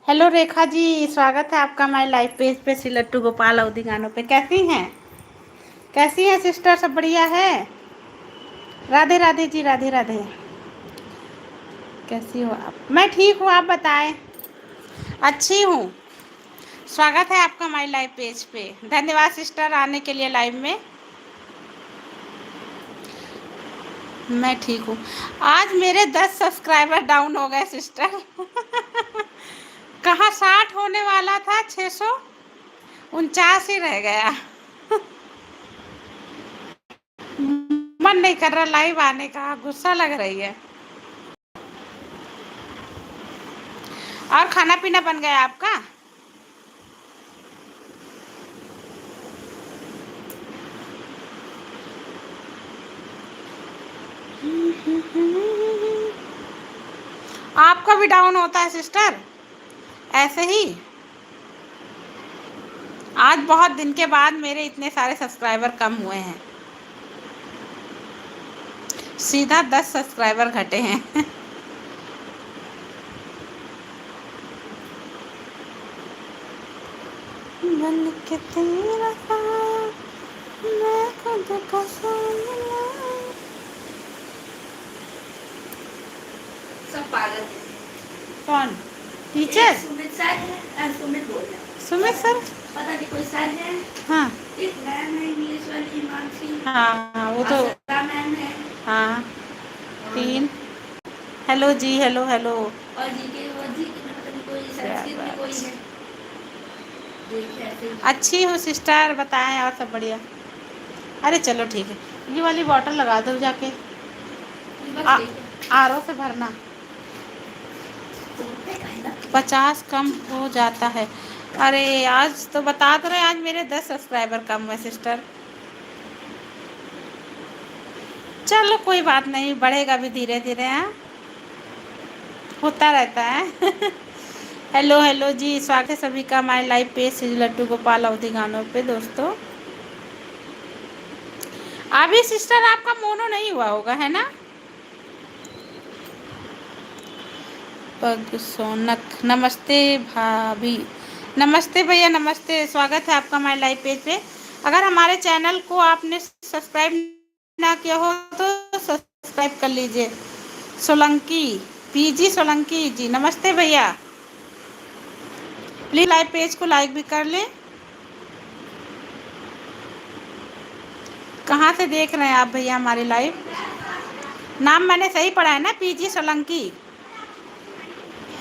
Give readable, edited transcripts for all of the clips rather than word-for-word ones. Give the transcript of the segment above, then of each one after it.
Hello Rekha ji, स्वागत है आपका हमारे लाइव पेज पे श्री लट्टू गोपाल अवधि गानों पे। कैसी हैं? कैसी हैं सिस्टर? सब बढ़िया है? राधे राधे जी, राधे राधे। कैसी हो आप? मैं ठीक हूँ, आप बताएं। अच्छी हूँ। स्वागत है आपका हमारे लाइव पेज पे। धन्यवाद सिस्टर आने के लिए लाइव में। मैं ठीक हूँ। आज मेरे 10 सब्सक्राइबर डाउन हो गए सिस्टर। कहाँ 60 होने वाला था, 649 ही रह गया। मन नहीं कर रहा लाइव आने का, गुस्सा लग रही है। और खाना पीना बन गया आपका? आपका भी डाउन होता है सिस्टर ऐसे ही? आज बहुत दिन के बाद मेरे इतने सारे सब्सक्राइबर कम हुए हैं। सीधा 10 सब्सक्राइबर घटे हैं। बन के तेरा साया, मैं खुद को सामने। सब पागल है। कौन? टीचर? सुमित सर है, सुमित बोल रहे हैं। सुमित सर? पता नहीं कोई सर है। हाँ एक मैम है इंग्लिश वाली, हिमांशी। हाँ, वो तो मैम है। हाँ। 3। हेलो जी, हेलो हेलो। और जी के में पता नहीं कोई संस्कृत में कोई है। अच्छी हूँ सिस्टर, बताएं और सब बढ़िया? अरे चलो ठीक है, ये वाली बॉटल लगा दो जाके। आरओ से भरना। 50 कम हो जाता है। अरे आज तो बता तो रहे, आज मेरे 10 सब्सक्राइबर कम हुए सिस्टर। चलो कोई बात नहीं, बढ़ेगा भी धीरे धीरे। हाँ, होता रहता है। हेलो हेलो जी, स्वागत है सभी का हमारे लाइव पेज श्री लट्टू गोपाल अवधि गानों पे। दोस्तों अभी सिस्टर आपका मोनो नहीं हुआ होगा, है ना? पग सोनक, नमस्ते भाभी। नमस्ते भैया, नमस्ते। स्वागत है आपका हमारे लाइव पेज पे। अगर हमारे चैनल को आपने सब्सक्राइब ना किया हो तो सब्सक्राइब कर लीजिए। सोलंकी, पीजी सोलंकी जी, नमस्ते भैया। प्लीज लाइव पेज को लाइक भी कर लें। कहाँ से देख रहे हैं आप भैया हमारी लाइव? नाम मैंने सही पढ़ा है ना, पीजी सोलंकी?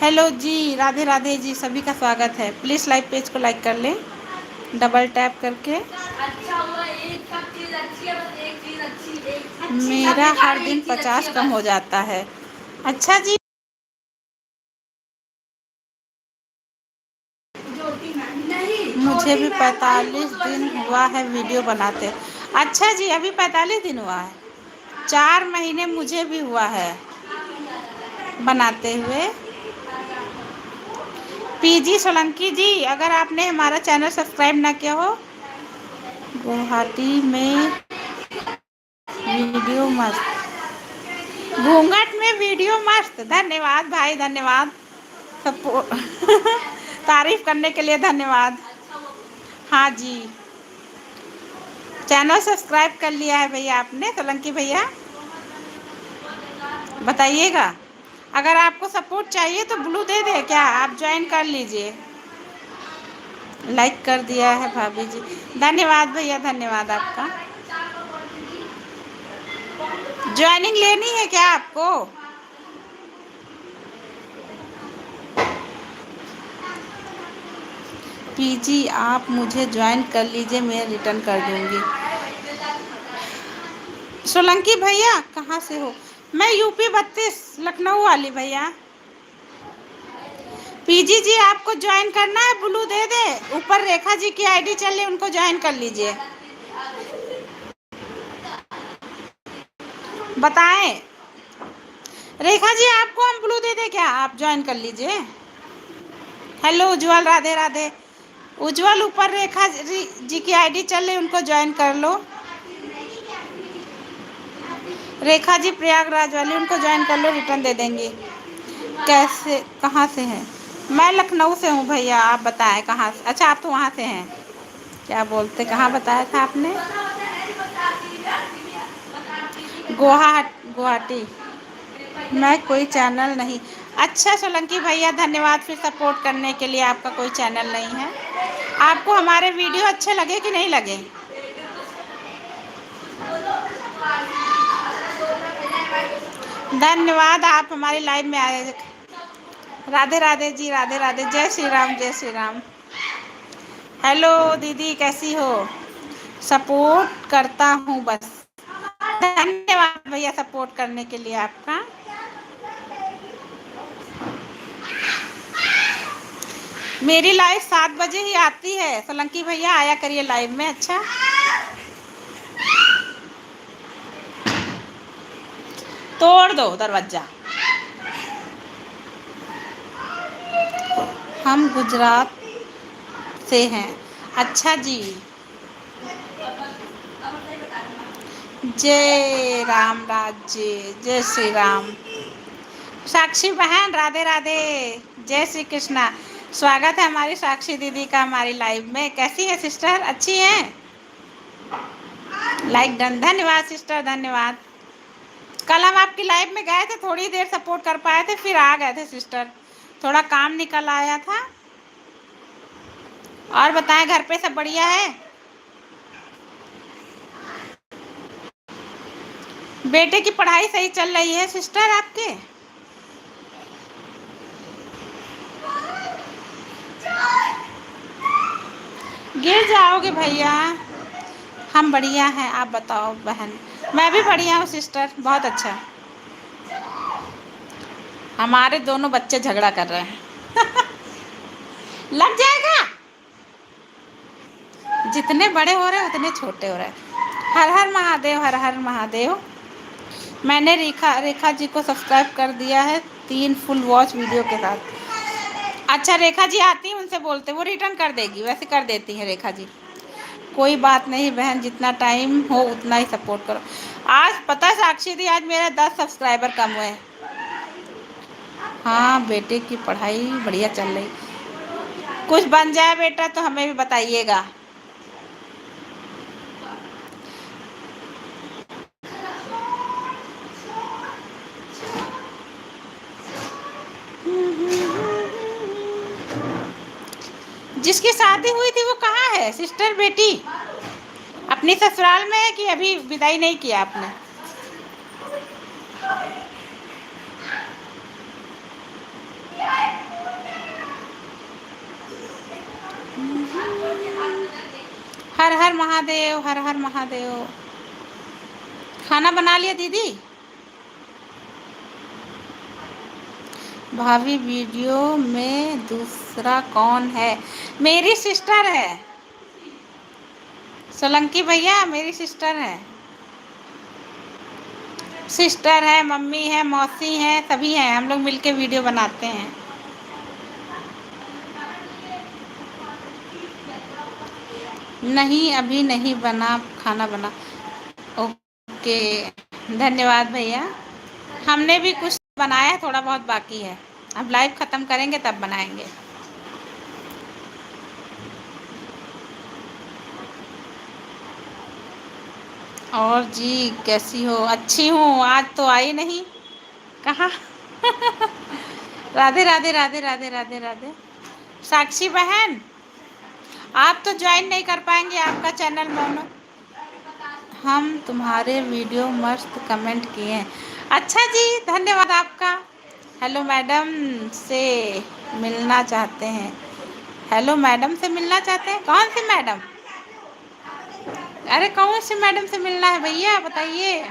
हेलो जी, राधे राधे जी, सभी का स्वागत है। प्लीज़ लाइव पेज को लाइक कर लें डबल टैप करके। अच्छा हुआ, एक सब चीज अच्छी है, बस एक चीज अच्छी मेरा हर दिन 50 कम हो जाता है। अच्छा जी, मुझे भी 45 दिन हुआ है वीडियो बनाते। अच्छा जी, अभी 45 दिन हुआ है? 4 महीने मुझे भी हुआ है बनाते हुए। पीजी सोलंकी जी, अगर आपने हमारा चैनल सब्सक्राइब ना किया हो, गुवाहाटी में वीडियो मस्त, घूंघट में वीडियो मस्त। धन्यवाद भाई, धन्यवाद सबको। तारीफ करने के लिए धन्यवाद। हाँ जी, चैनल सब्सक्राइब कर लिया है भैया आपने सोलंकी भैया? बताइएगा। अगर आपको सपोर्ट चाहिए तो ब्लू दे दे क्या, आप ज्वाइन कर लीजिए। लाइक कर दिया है भाभी जी, धन्यवाद भैया, धन्यवाद आपका। ज्वाइनिंग लेनी है क्या आपको? पीजी आप मुझे ज्वाइन कर लीजिए, मैं रिटर्न कर दूंगी। सोलंकी भैया कहाँ से हो? मैं यूपी 32 लखनऊ वाली भैया। पीजी जी आपको ज्वाइन करना है, ब्लू दे दे, ऊपर रेखा जी की आईडी चल रही, उनको ज्वाइन कर लीजिए। बताएं रेखा जी, आपको हम ब्लू दे दे क्या, आप ज्वाइन कर लीजिए। हेलो उज्जवल, राधे राधे। उज्जवल ऊपर रेखा जी की आईडी चल रही, उनको ज्वाइन कर लो। रेखा जी प्रयागराज वाली, उनको ज्वाइन कर लो, रिटर्न दे देंगे। कैसे, कहाँ से हैं? मैं लखनऊ से हूँ भैया। आप बताएं कहाँ से? अच्छा, आप तो वहाँ से हैं। क्या बोलते, कहाँ बताया था आपने? गुवाहाटी। मैं कोई चैनल नहीं। अच्छा सोलंकी भैया, धन्यवाद फिर सपोर्ट करने के लिए। आपका कोई चैनल नहीं है। आपको हमारे वीडियो अच्छे लगे कि नहीं लगे? धन्यवाद, आप हमारी लाइव में आए। राधे राधे जी, राधे राधे, जय श्री राम, जय श्री राम। हेलो दीदी, कैसी हो? सपोर्ट करता हूँ बस। धन्यवाद भैया सपोर्ट करने के लिए आपका। मेरी लाइव 7 बजे ही आती है सोलंकी भैया, आया करिए लाइव में। अच्छा, तोड़ दो दरवाजा। हम गुजरात से हैं। अच्छा जी। जय राम राज्य, जय श्री राम। साक्षी बहन, राधे राधे, जय श्री कृष्णा। स्वागत है हमारी साक्षी दीदी का हमारी लाइव में। कैसी है सिस्टर? अच्छी हैं? Like done. धन्यवाद सिस्टर, धन्यवाद। कल हम आपकी लाइव में गए थे, थोड़ी देर सपोर्ट कर पाए थे, फिर आ गए थे सिस्टर। थोड़ा काम निकल आया था। और बताएं, घर पे सब बढ़िया है? बेटे की पढ़ाई सही चल रही है सिस्टर आपके? गिर जाओगे भैया। हम बढ़िया हैं, आप बताओ बहन। मैं भी बढ़िया हूँ सिस्टर, बहुत अच्छा। हमारे दोनों बच्चे झगड़ा कर रहे हैं। लग जाएगा। जितने बड़े हो रहे हैं उतने छोटे हो रहे हैं। हर हर महादेव, हर हर महादेव। मैंने रेखा रेखा जी को सब्सक्राइब कर दिया है 3 फुल वॉच वीडियो के साथ। अच्छा, रेखा जी आती हैं, उनसे बोलते, वो रिटर्न कर देगी, वैसे कर देती हैं रेखा जी। कोई बात नहीं बहन, जितना टाइम हो उतना ही सपोर्ट करो। आज पता है साक्षी दी, आज मेरा 10 सब्सक्राइबर कम हुए। हाँ, बेटे की पढ़ाई बढ़िया चल रही। कुछ बन जाए बेटा तो हमें भी बताइएगा। जिसकी शादी हुई थी वो कहाँ है सिस्टर बेटी? अपनी ससुराल में है कि अभी विदाई नहीं किया आपने? हर हर महादेव, हर हर महादेव। खाना बना लिया दीदी? भाभी वीडियो में दूसरा कौन है? मेरी सिस्टर है सोलंकी भैया, मेरी सिस्टर है। सिस्टर है, मम्मी है, मौसी है, सभी हैं, हम लोग मिलके वीडियो बनाते हैं। नहीं, अभी नहीं बना, खाना बना। ओके, धन्यवाद भैया। हमने भी कुछ बनाया है, थोड़ा बहुत बाकी है। अब लाइव ख़त्म करेंगे तब बनाएंगे। और जी कैसी हो? अच्छी हूँ, आज तो आई नहीं। कहाँ? राधे राधे, राधे राधे, राधे राधे। साक्षी बहन, आप तो ज्वाइन नहीं कर पाएंगे, आपका चैनल मोनो। हम तुम्हारे वीडियो मस्त कमेंट किए हैं। अच्छा जी, धन्यवाद आपका। हेलो मैडम से मिलना चाहते हैं। हेलो मैडम से मिलना चाहते हैं? कौन सी मैडम? अरे कौन सी मैडम से मिलना है भैया, बताइए।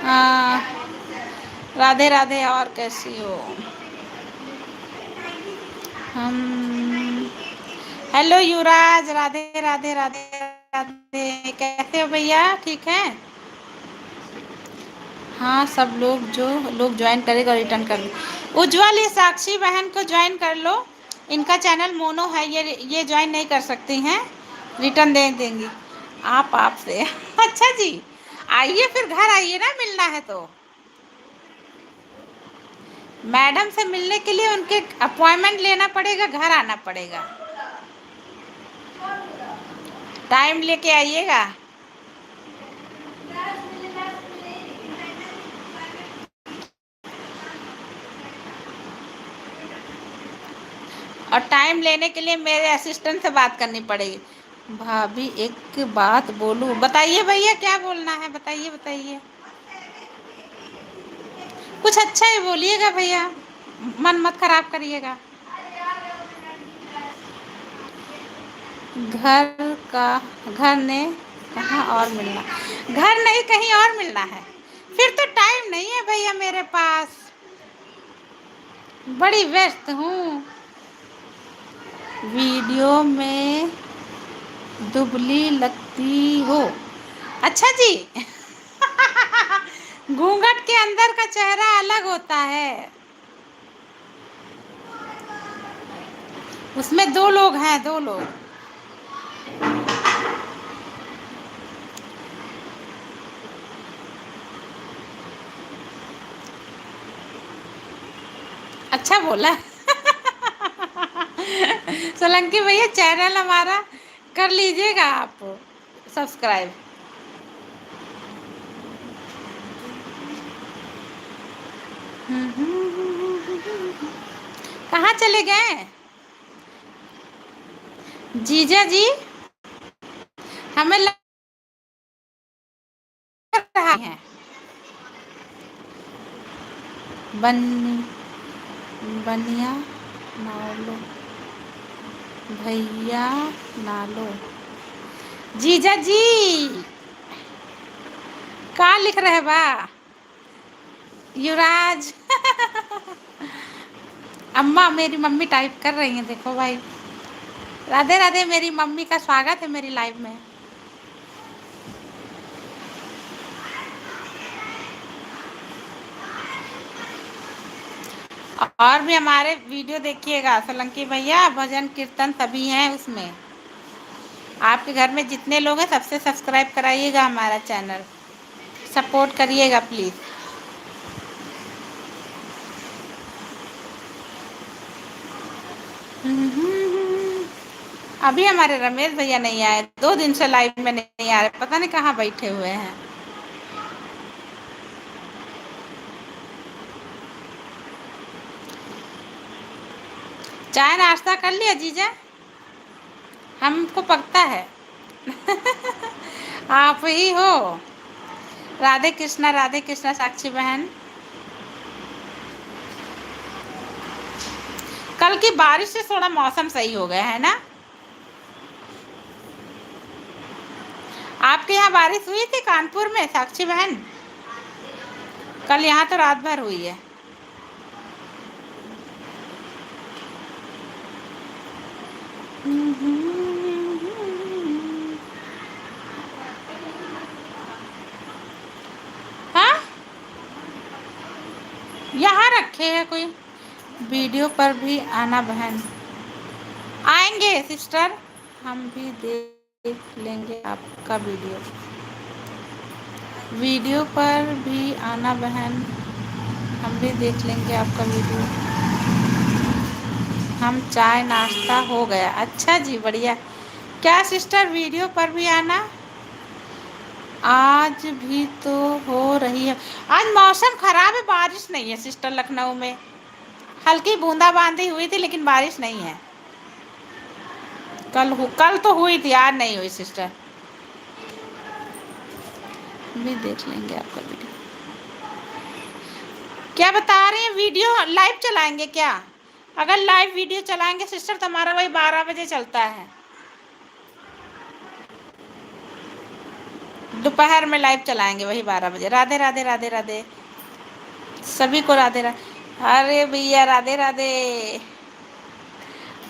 हाँ, राधे राधे, और कैसी हो? हम हेलो युवराज, राधे राधे, राधे राधे, कैसे हो भैया? ठीक है? हाँ, सब लोग जो लोग ज्वाइन करेगा रिटर्न कर लो। उज्जवल, ये साक्षी बहन को ज्वाइन कर लो। इनका चैनल मोनो है, ये ज्वाइन नहीं कर सकती हैं, रिटर्न दे देंगी। आपसे अच्छा जी, आइए फिर घर आइए ना, मिलना है तो। मैडम से मिलने के लिए उनके अपॉइंटमेंट लेना पड़ेगा, घर आना पड़ेगा। टाइम लेके आइएगा। और टाइम लेने के लिए मेरे असिस्टेंट से बात करनी पड़ेगी। भाभी एक बात बोलूं? बताइए भैया, क्या बोलना है? बताइए बताइए, कुछ अच्छा ही बोलिएगा भैया, मन मत खराब करिएगा। घर का घर ने कहाँ और मिलना? घर नहीं, कहीं और मिलना है। फिर तो टाइम नहीं है भैया मेरे पास, बड़ी व्यस्त हूँ। वीडियो में दुबली लगती हो। अच्छा जी। घूंघट के अंदर का चेहरा अलग होता है। उसमें दो लोग हैं, दो लोग। अच्छा बोला। सोलंकी भैया, चैनल हमारा कर लीजिएगा आप सब्सक्राइब। कहाँ चले गए जीजा जी? हमें लग रहा है बन बनिया नालो भैया, नालो जीजा जी का लिख रहे बा युवराज? अम्मा, मेरी मम्मी टाइप कर रही हैं, देखो भाई। राधे राधे, मेरी मम्मी का स्वागत है मेरी लाइव में। और भी हमारे वीडियो देखिएगा सोलंकी भैया, भजन कीर्तन सभी हैं उसमें। आपके घर में जितने लोग हैं सबसे सब्सक्राइब कराइएगा हमारा चैनल, सपोर्ट करिएगा प्लीज़। अभी हमारे रमेश भैया नहीं आए, 2 दिन से लाइव में नहीं आ रहे, पता नहीं कहाँ बैठे हुए हैं। चाय नाश्ता कर लिया जीजा? हमको पकता है। आप ही हो। राधे कृष्णा साक्षी बहन। कल की बारिश से थोड़ा मौसम सही हो गया है ना? आपके यहाँ बारिश हुई थी कानपुर में साक्षी बहन? कल यहाँ तो रात भर हुई है। हाँ, यहाँ रखे हैं कोई। वीडियो पर भी आना बहन। आएंगे सिस्टर, हम भी देख लेंगे आपका वीडियो। वीडियो पर भी आना बहन, हम भी देख लेंगे आपका वीडियो। हम चाय नाश्ता हो गया। अच्छा जी, बढ़िया। क्या सिस्टर, वीडियो पर भी आना? आज भी तो हो रही है। आज मौसम खराब है, बारिश नहीं है सिस्टर लखनऊ में। हल्की बूंदाबांदी हुई थी लेकिन बारिश नहीं है। कल तो हुई थी, आज नहीं हुई सिस्टर। भी देख लेंगे आपका वीडियो। क्या बता रही हैं, वीडियो लाइव चलाएंगे क्या? अगर लाइव वीडियो चलाएंगे सिस्टर तो हमारा वही 12 बजे चलता है, दोपहर में लाइव चलाएंगे वही 12 बजे। राधे राधे राधे राधे सभी को, राधे राधे। अरे भैया राधे राधे।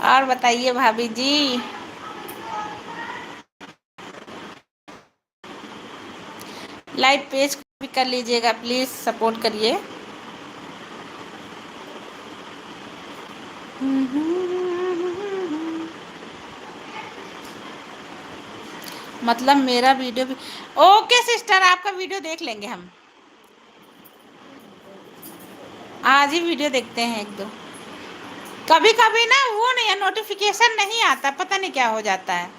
और बताइए भाभी जी, लाइव पेज भी कर लीजिएगा प्लीज़, सपोर्ट करिए। मतलब मेरा वीडियो भी ओके सिस्टर, आपका वीडियो देख लेंगे हम। आज ही वीडियो देखते हैं एक दो। कभी कभी ना वो नहीं है, नोटिफिकेशन नहीं आता, पता नहीं क्या हो जाता है।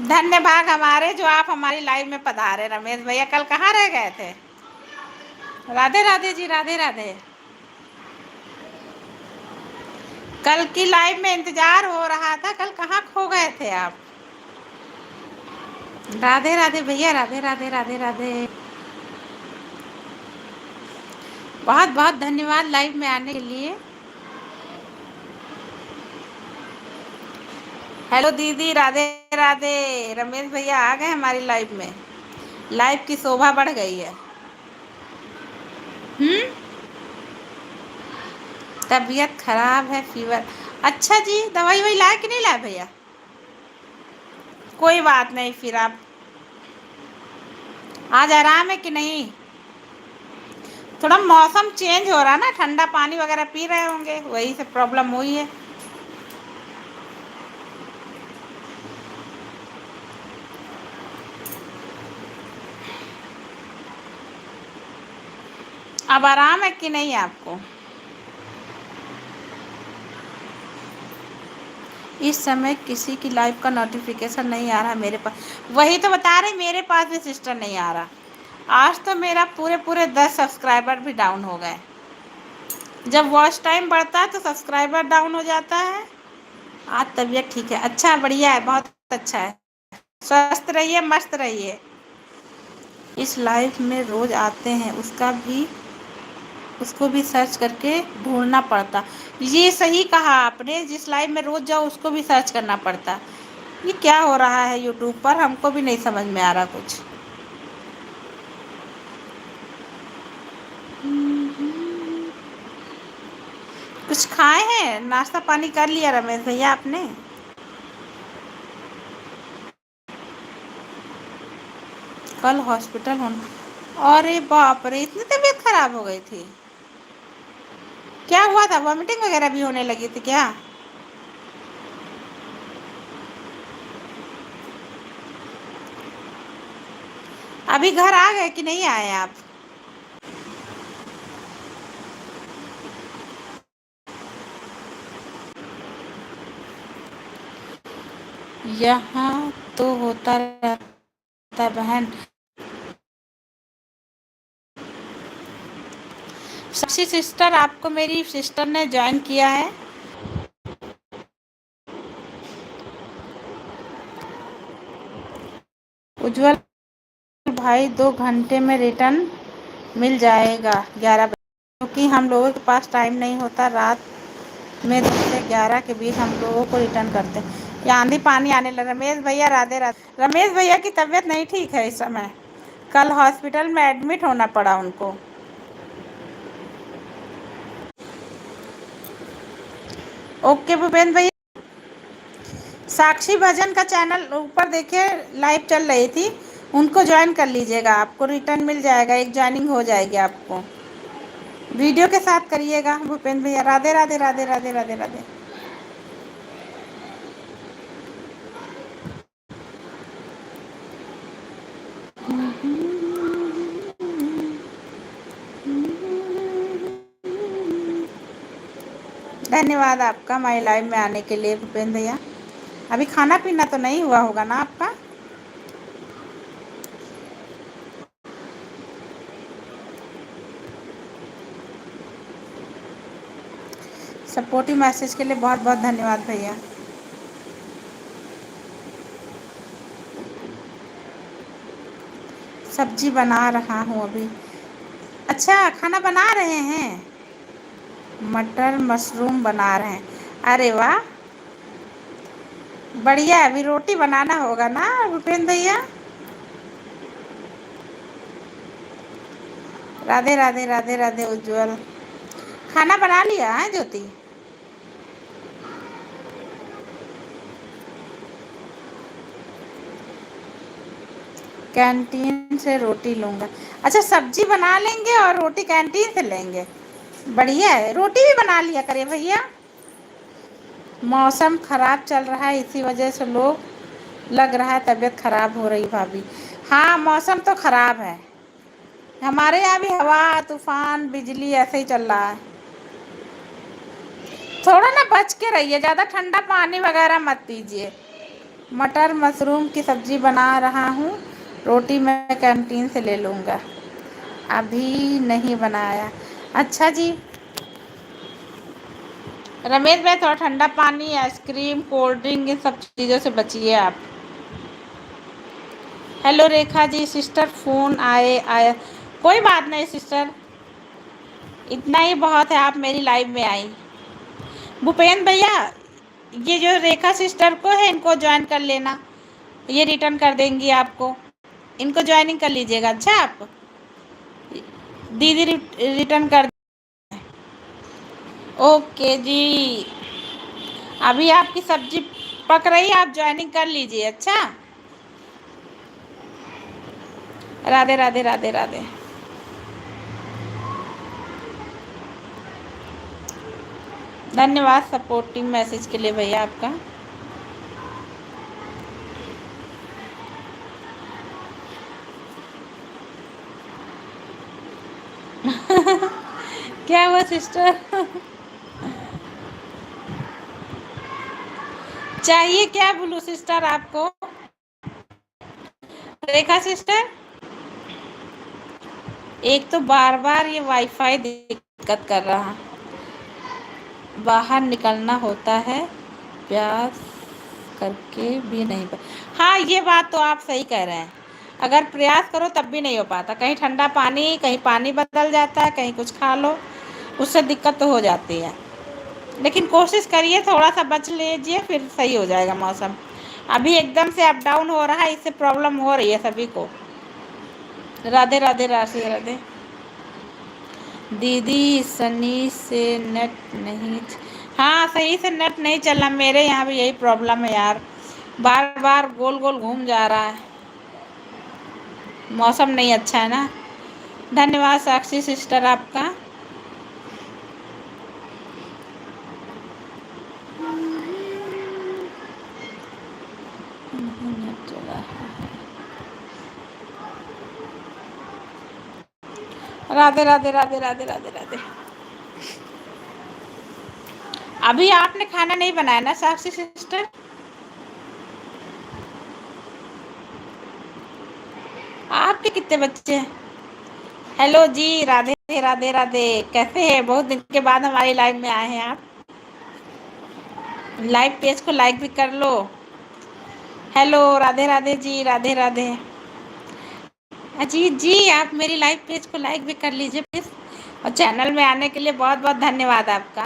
धन्य भाग हमारे जो आप हमारी लाइव में पधारे। रमेश भैया कल कहाँ रह गए थे? राधे राधे जी, राधे राधे। कल की लाइव में इंतजार हो रहा था, कल कहाँ खो गए थे आप? राधे राधे भैया, राधे राधे, राधे राधे। बहुत बहुत धन्यवाद लाइव में आने के लिए। हेलो दीदी, राधे राधे। रमेश भैया आ गए हमारी लाइव में, लाइव की शोभा बढ़ गई है। तबीयत खराब है, फीवर। अच्छा जी, दवाई वही लाए कि नहीं लाए भैया? कोई बात नहीं, फिर आप आज आराम है कि नहीं? थोड़ा मौसम चेंज हो रहा है ना, ठंडा पानी वगैरह पी रहे होंगे, वही से प्रॉब्लम हुई है। अब आराम है कि नहीं आपको? इस समय किसी की लाइव का नोटिफिकेशन नहीं आ रहा मेरे पास। वही तो बता रहे, मेरे पास भी सिस्टर नहीं आ रहा। आज तो मेरा पूरे पूरे 10 सब्सक्राइबर भी डाउन हो गए। जब वॉच टाइम बढ़ता है तो सब्सक्राइबर डाउन हो जाता है। आज तबीयत ठीक है, अच्छा, बढ़िया है, बहुत अच्छा है। स्वस्थ रहिए, मस्त रहिए। इस लाइफ में रोज आते हैं, उसको भी सर्च करके ढूंढना पड़ता। ये सही कहा आपने, जिस लाइव में रोज जाओ उसको भी सर्च करना पड़ता। ये क्या हो रहा है यूट्यूब पर, हमको भी नहीं समझ में आ रहा कुछ। कुछ खाए हैं, नाश्ता पानी कर लिया रमेश भैया आपने? कल हॉस्पिटल होना? अरे बाप रे, इतनी तबीयत खराब हो गई थी? क्या हुआ था, वॉमिटिंग वगैरह भी होने लगी थी क्या? अभी घर आ गए कि नहीं आए आप? यहाँ तो होता रहता है बहन। साक्षी सिस्टर, आपको मेरी सिस्टर ने ज्वाइन किया है। उज्जवल भाई 2 घंटे में रिटर्न मिल जाएगा 11 बजे, क्योंकि हम लोगों के पास टाइम नहीं होता। रात में 10 से 11 के बीच हम लोगों को रिटर्न करते हैं। ये आंधी पानी आने लगा। रमेश भैया राधे राधे। रमेश भैया की तबीयत नहीं ठीक है इस समय, कल हॉस्पिटल में एडमिट होना पड़ा उनको। ओके भूपेंद्र भैया। साक्षी भजन का चैनल ऊपर देखिए, लाइव चल रही थी, उनको ज्वाइन कर लीजिएगा, आपको रिटर्न मिल जाएगा, एक ज्वाइनिंग हो जाएगी आपको। वीडियो के साथ करिएगा भूपेंद्र भैया। राधे राधे, राधे राधे, राधे राधे। धन्यवाद आपका माय लाइव में आने के लिए भूपेंद्र भैया। अभी खाना पीना तो नहीं हुआ होगा ना आपका? सपोर्टिव मैसेज के लिए बहुत बहुत धन्यवाद भैया। सब्जी बना रहा हूँ अभी। अच्छा, खाना बना रहे हैं? मटर मशरूम बना रहे हैं, अरे वाह, बढ़िया। अभी रोटी बनाना होगा ना भूपेंद्र भैया? राधे राधे, राधे राधे उज्जवल। खाना बना लिया है ज्योति? कैंटीन से रोटी लूँगा। अच्छा, सब्जी बना लेंगे और रोटी कैंटीन से लेंगे, बढ़िया है। रोटी भी बना लिया करे भैया। मौसम ख़राब चल रहा है, इसी वजह से लोग लग रहा है तबीयत ख़राब हो रही भाभी। हाँ, मौसम तो ख़राब है। हमारे यहाँ भी हवा तूफान बिजली ऐसे ही चल रहा है। थोड़ा ना बच के रहिए, ज़्यादा ठंडा पानी वगैरह मत पीजिए। मटर मशरूम की सब्जी बना रहा हूँ, रोटी मैं कैंटीन से ले लूँगा। अभी नहीं बनाया। अच्छा जी। रमेश भाई थोड़ा ठंडा पानी आइसक्रीम कोल्ड ड्रिंक इन सब चीज़ों से बचिए आप। Hello Rekha ji sister, phone आया। कोई बात नहीं सिस्टर, इतना ही बहुत है आप मेरी लाइव में आई। भूपेंद्र भैया, ये जो रेखा सिस्टर को है इनको ज्वाइन कर लेना, ये रिटर्न कर देंगी आपको। इनको ज्वाइनिंग कर लीजिएगा। अच्छा आप दीदी रिटर्न कर। ओके जी, अभी आपकी सब्जी पक रही है, आप ज्वाइनिंग कर लीजिए। अच्छा, राधे राधे राधे राधे। धन्यवाद सपोर्टिंग मैसेज के लिए भैया आपका। क्या हुआ सिस्टर? चाहिए क्या बोलूं सिस्टर आपको? रेखा सिस्टर, एक तो बार बार ये वाईफाई दिक्कत कर रहा, बाहर निकलना होता है, प्यास करके भी नहीं हाँ ये बात तो आप सही कह रहे हैं, अगर प्रयास करो तब भी नहीं हो पाता। कहीं ठंडा पानी, कहीं पानी बदल जाता है, कहीं कुछ खा लो, उससे दिक्कत तो हो जाती है। लेकिन कोशिश करिए, थोड़ा सा बच लीजिए, फिर सही हो जाएगा मौसम। अभी एकदम से अप डाउन हो रहा है, इससे प्रॉब्लम हो रही है सभी को। राधे राधे राधे राधे। दीदी सनी से नेट नहीं हाँ सही से नेट नहीं चला, मेरे यहाँ भी यही प्रॉब्लम है यार, बार बार गोल गोल घूम जा रहा है। मौसम नहीं अच्छा है ना। धन्यवाद साक्षी सिस्टर आपका। राधे राधे राधे राधे राधे राधे। अभी आपने खाना नहीं बनाया ना साक्षी सिस्टर? आपके कितने बच्चे हैं? हेलो जी, राधे राधे राधे। कैसे हैं? बहुत दिन के बाद हमारी लाइव में आए हैं आप। लाइव पेज को लाइक भी कर लो। हेलो राधे राधे जी, राधे राधे। अजीत जी, आप मेरी लाइव पेज को लाइक भी कर लीजिए प्लीज, और चैनल में आने के लिए बहुत बहुत धन्यवाद आपका।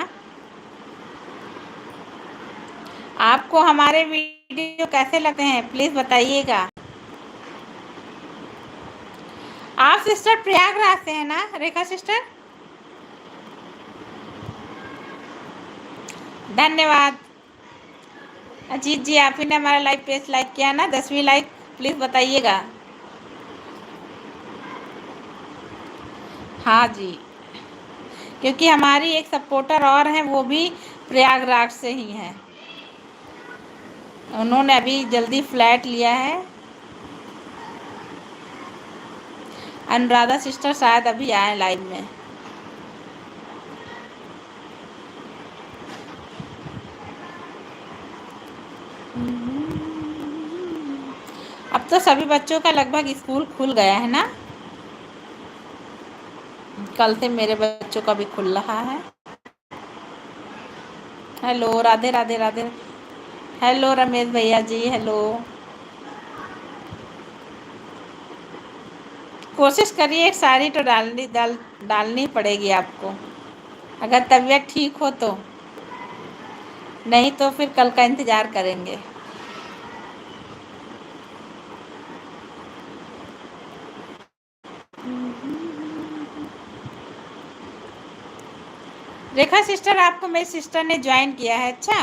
आपको हमारे वीडियो कैसे लगते हैं प्लीज बताइएगा। आप सिस्टर प्रयागराज से हैं ना रेखा सिस्टर? धन्यवाद। अजीत जी, आप ही ने हमारा लाइव पेज लाइक किया ना, 10वीं लाइक प्लीज बताइएगा। हाँ जी, क्योंकि हमारी एक सपोर्टर और हैं, वो भी प्रयागराज से ही हैं, उन्होंने अभी जल्दी फ्लैट लिया है। अनुराधा सिस्टर शायद अभी आए लाइव में। अब तो सभी बच्चों का लगभग स्कूल खुल गया है ना, कल से मेरे बच्चों का भी खुल रहा है। हेलो राधे राधे राधे। हेलो रमेश भैया जी, हेलो। कोशिश करिए, एक साड़ी तो डालनी पड़ेगी आपको, अगर तबीयत ठीक हो तो, नहीं तो फिर कल का इंतज़ार करेंगे। रेखा सिस्टर, आपको मेरी सिस्टर ने ज्वाइन किया है। अच्छा,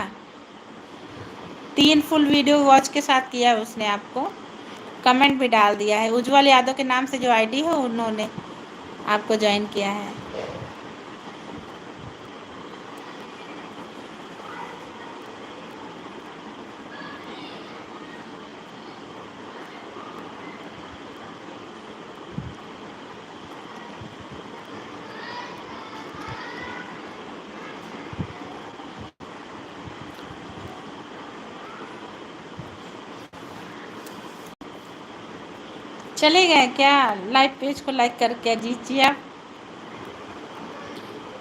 3 फुल वीडियो वॉच के साथ किया है उसने आपको, कमेंट भी डाल दिया है। उज्जवल यादव के नाम से जो आईडी है उन्होंने आपको ज्वाइन किया है। चले गए क्या? लाइव पेज को लाइक करके दीजिए आप।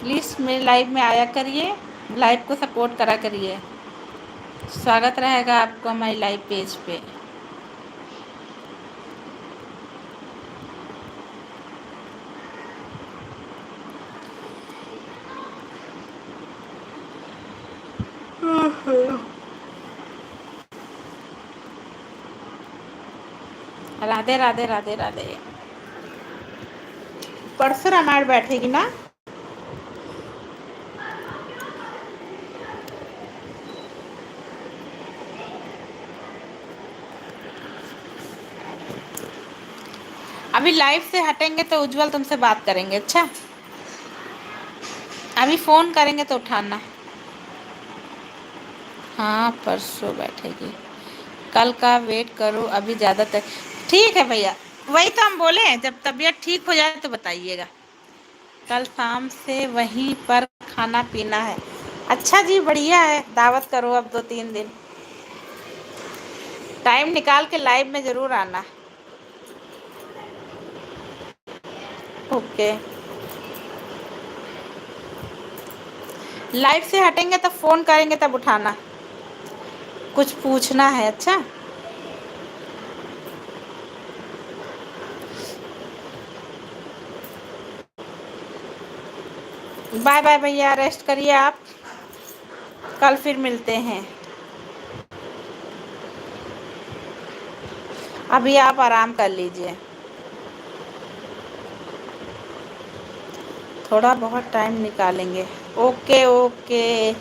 प्लीज़ मेरे लाइव में आया करिए, लाइव को सपोर्ट करा करिए। स्वागत रहेगा आपको हमारी लाइव पेज पे। राधे राधे राधे राधे। परसों रामायण बैठेगी ना? अभी लाइव से हटेंगे तो उज्जवल तुमसे बात करेंगे। अच्छा, अभी फ़ोन करेंगे तो उठाना। हाँ परसों बैठेगी, कल का वेट करो अभी ज़्यादा तक। ठीक है भैया, वही तो हम बोले हैं, जब तबीयत ठीक हो जाए तो बताइएगा। कल शाम से वहीं पर खाना पीना है। अच्छा जी, बढ़िया है, दावत करो अब 2-3 दिन। टाइम निकाल के लाइव में ज़रूर आना। ओके, लाइव से हटेंगे तब फ़ोन करेंगे, तब उठाना, कुछ पूछना है। अच्छा, बाय बाय भैया, रेस्ट करिए आप, कल फिर मिलते हैं। अभी आप आराम कर लीजिए, थोड़ा बहुत टाइम निकालेंगे। ओके ओके,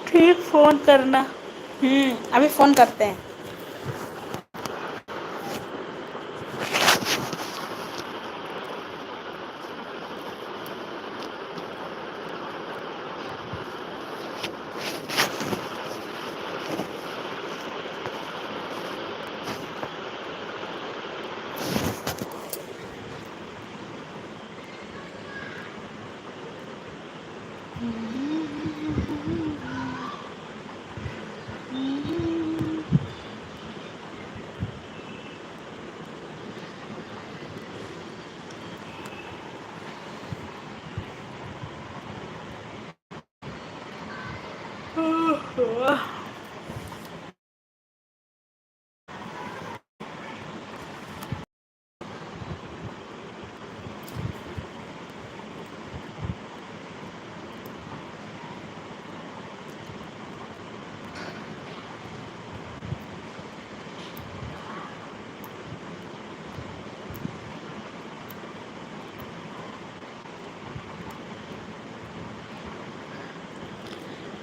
ठीक, फ़ोन करना। अभी फ़ोन करते हैं।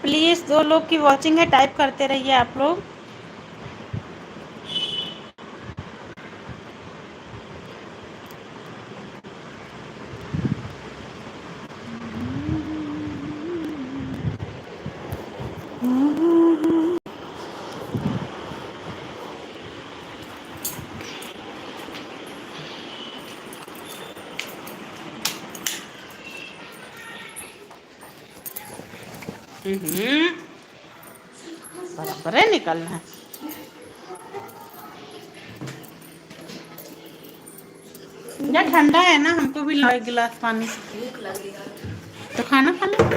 प्लीज़ 2 लोग की वॉचिंग है, टाइप करते रहिए आप लोग। बराबर है, निकलना है। या ठंडा है ना, हमको भी लाओ 1 गिलास पानी। भूख लगी है। तो खाना खा लो।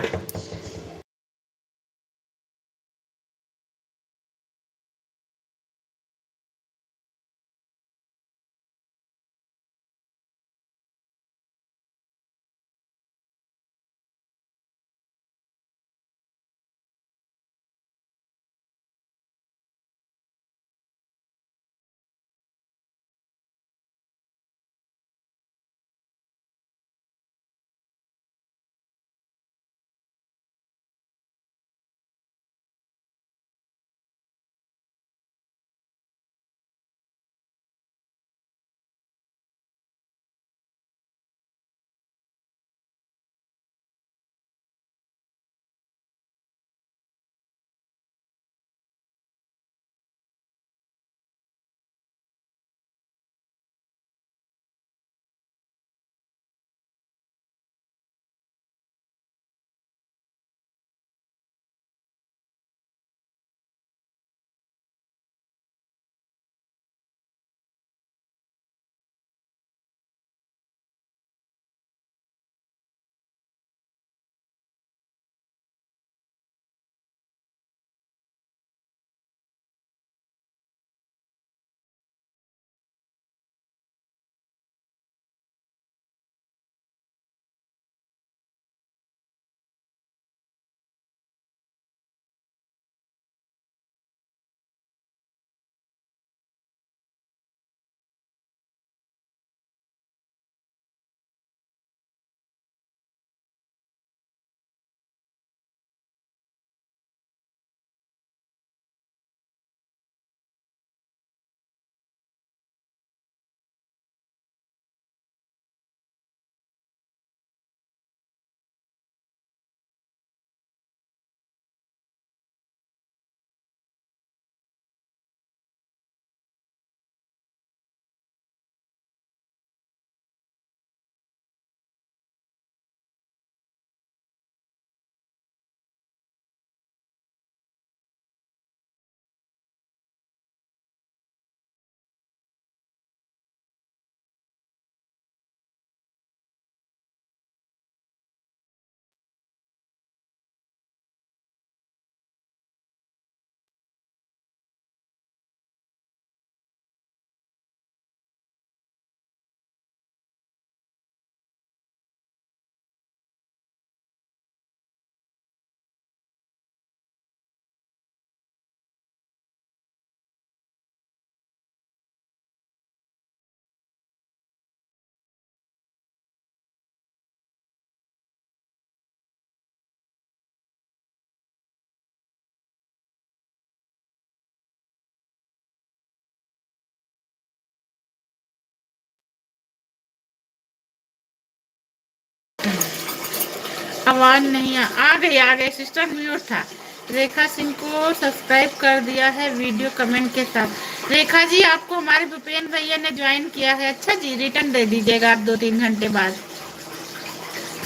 आवाज नहीं आ गई सिस्टर, म्यूट था। रेखा सिंह को सब्सक्राइब कर दिया है वीडियो कमेंट के साथ। रेखा जी, आपको हमारे भूपेन भैया ने ज्वाइन किया है। अच्छा जी, रिटर्न दे दीजिएगा आप 2-3 घंटे बाद।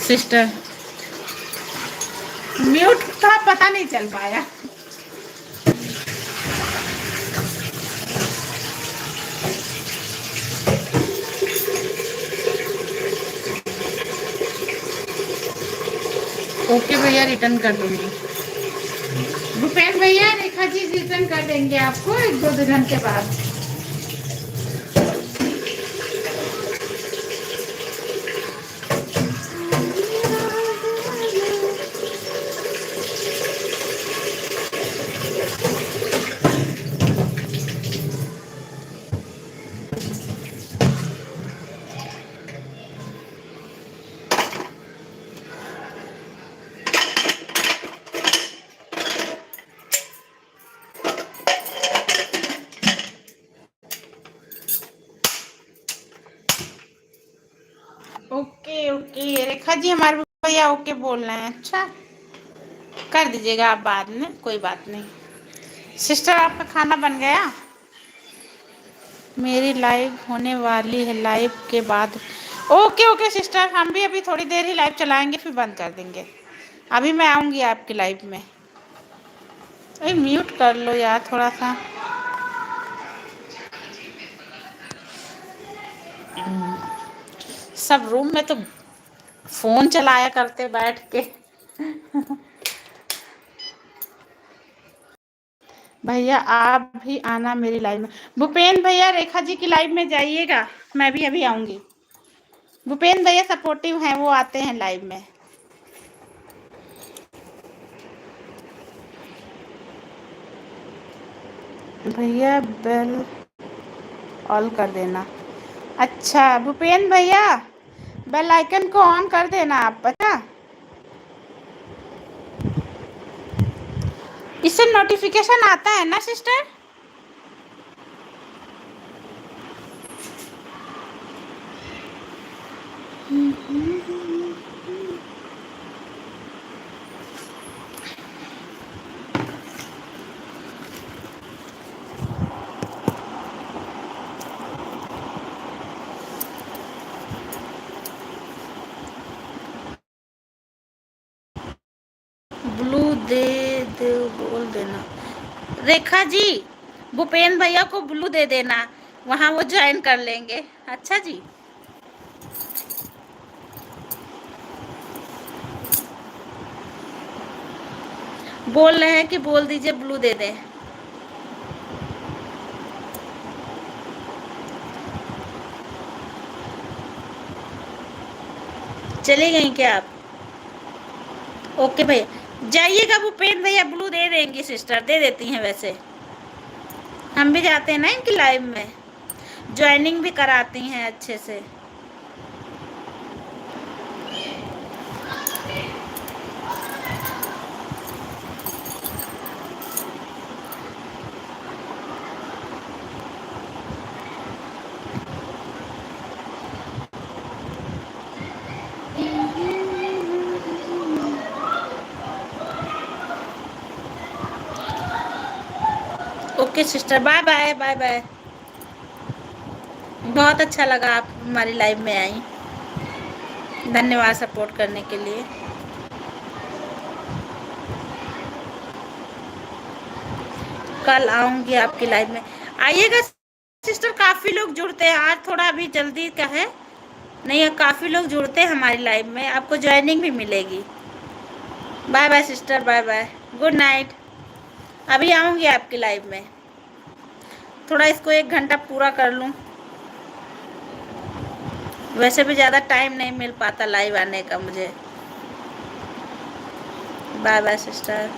सिस्टर म्यूट था, पता नहीं चल पाया। ओके भैया, रिटर्न कर दूंगी। भूपेन भैया, रेखा जी रिटर्न कर देंगे आपको 1-2 घंटे बाद। ओके ओके रेखा जी, हमारे भैया ओके बोल रहे हैं। अच्छा, कर दीजिएगा आप बाद में, कोई बात नहीं। सिस्टर, आपका खाना बन गया? मेरी लाइव होने वाली है, लाइव के बाद। ओके ओके सिस्टर, हम भी अभी थोड़ी देर ही लाइव चलाएंगे, फिर बंद कर देंगे। अभी मैं आऊँगी आपकी लाइव में। अरे म्यूट कर लो यार थोड़ा सा। सब रूम में तो फोन चलाया करते बैठ के। भैया आप भी आना मेरी लाइव में। भूपेन भैया, रेखा जी की लाइव में जाइएगा, मैं भी अभी आऊंगी। भूपेन भैया सपोर्टिव हैं, वो आते हैं लाइव में। भैया बेल ऑल कर देना। अच्छा भूपेन भैया, बेल आइकन को ऑन कर देना आप। पता, इससे नोटिफिकेशन आता है ना सिस्टर? ब्लू दे दे बोल देना। रेखा जी, भूपेन भैया को ब्लू दे देना, वहाँ वो ज्वाइन कर लेंगे। अच्छा जी, बोल रहे हैं कि बोल दीजिए ब्लू दे दें। चले गई क्या आप? ओके भैया, जाइएगा। भूपेन भैया ब्लू दे देंगी सिस्टर, दे देती हैं। वैसे हम भी जाते हैं ना इनकी लाइव में, ज्वाइनिंग भी कराती हैं अच्छे से। Okay sister, bye bye bye bye. बहुत अच्छा लगा आप हमारी लाइव में आई। धन्यवाद सपोर्ट करने के लिए। कल आऊंगी आपकी लाइव में, आइएगा सिस्टर। काफ़ी लोग जुड़ते हैं आज, थोड़ा अभी जल्दी का है। नहीं, काफ़ी लोग जुड़ते हैं हमारी लाइव में, आपको ज्वाइनिंग भी मिलेगी। Bye bye sister, bye bye, good night. अभी आऊँगी आपकी लाइव में, थोड़ा इसको 1 घंटा पूरा कर लूँ। वैसे भी ज़्यादा टाइम नहीं मिल पाता लाइव आने का मुझे। Bye bye sister.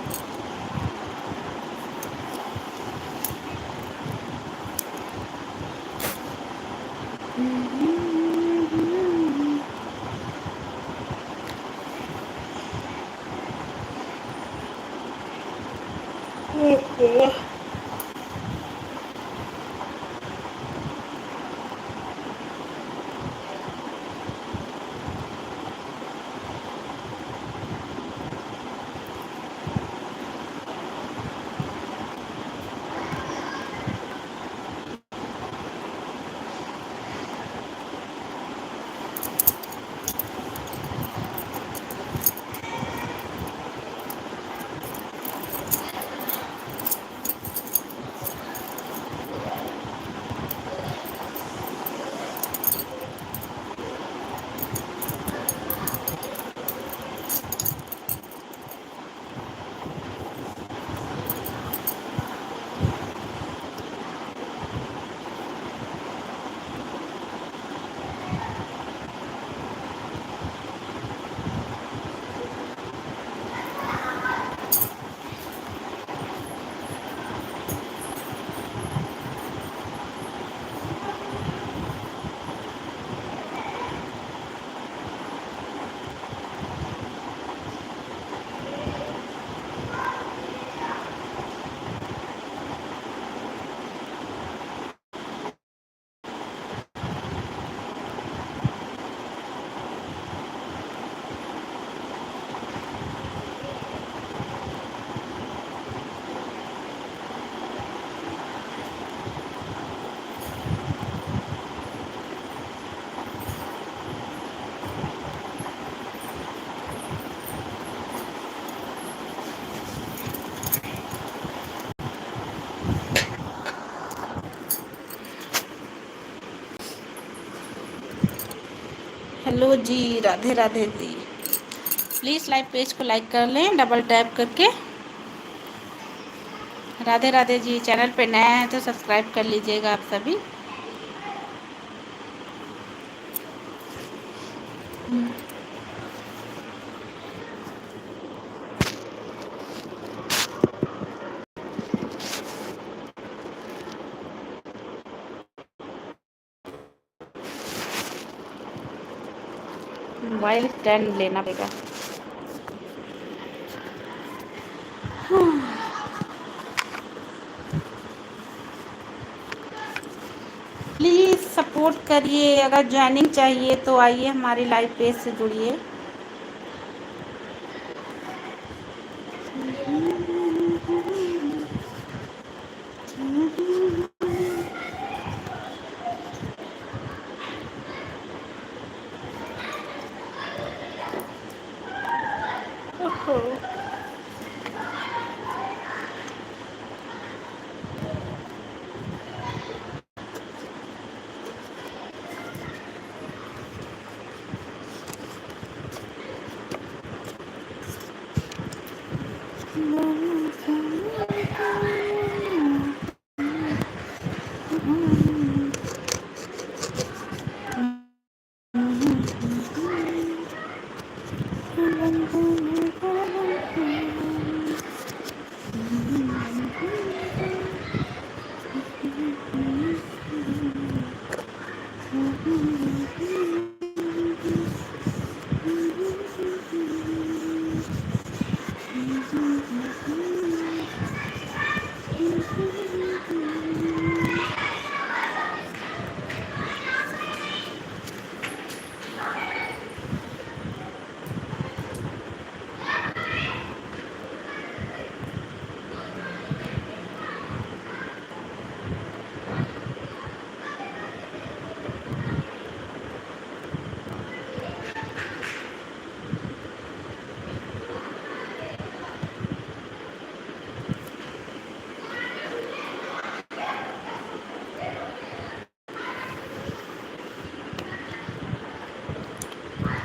हेलो जी, Radhe Radhe ji. Please live page को लाइक कर लें डबल टैप करके। राधे राधे जी। चैनल पे नया है तो सब्सक्राइब कर लीजिएगा आप सभी। मोबाइल स्टैंड लेना पड़ेगा। प्लीज़ सपोर्ट करिए। अगर ज्वाइनिंग चाहिए तो आइए हमारी लाइव पेज से जुड़िए।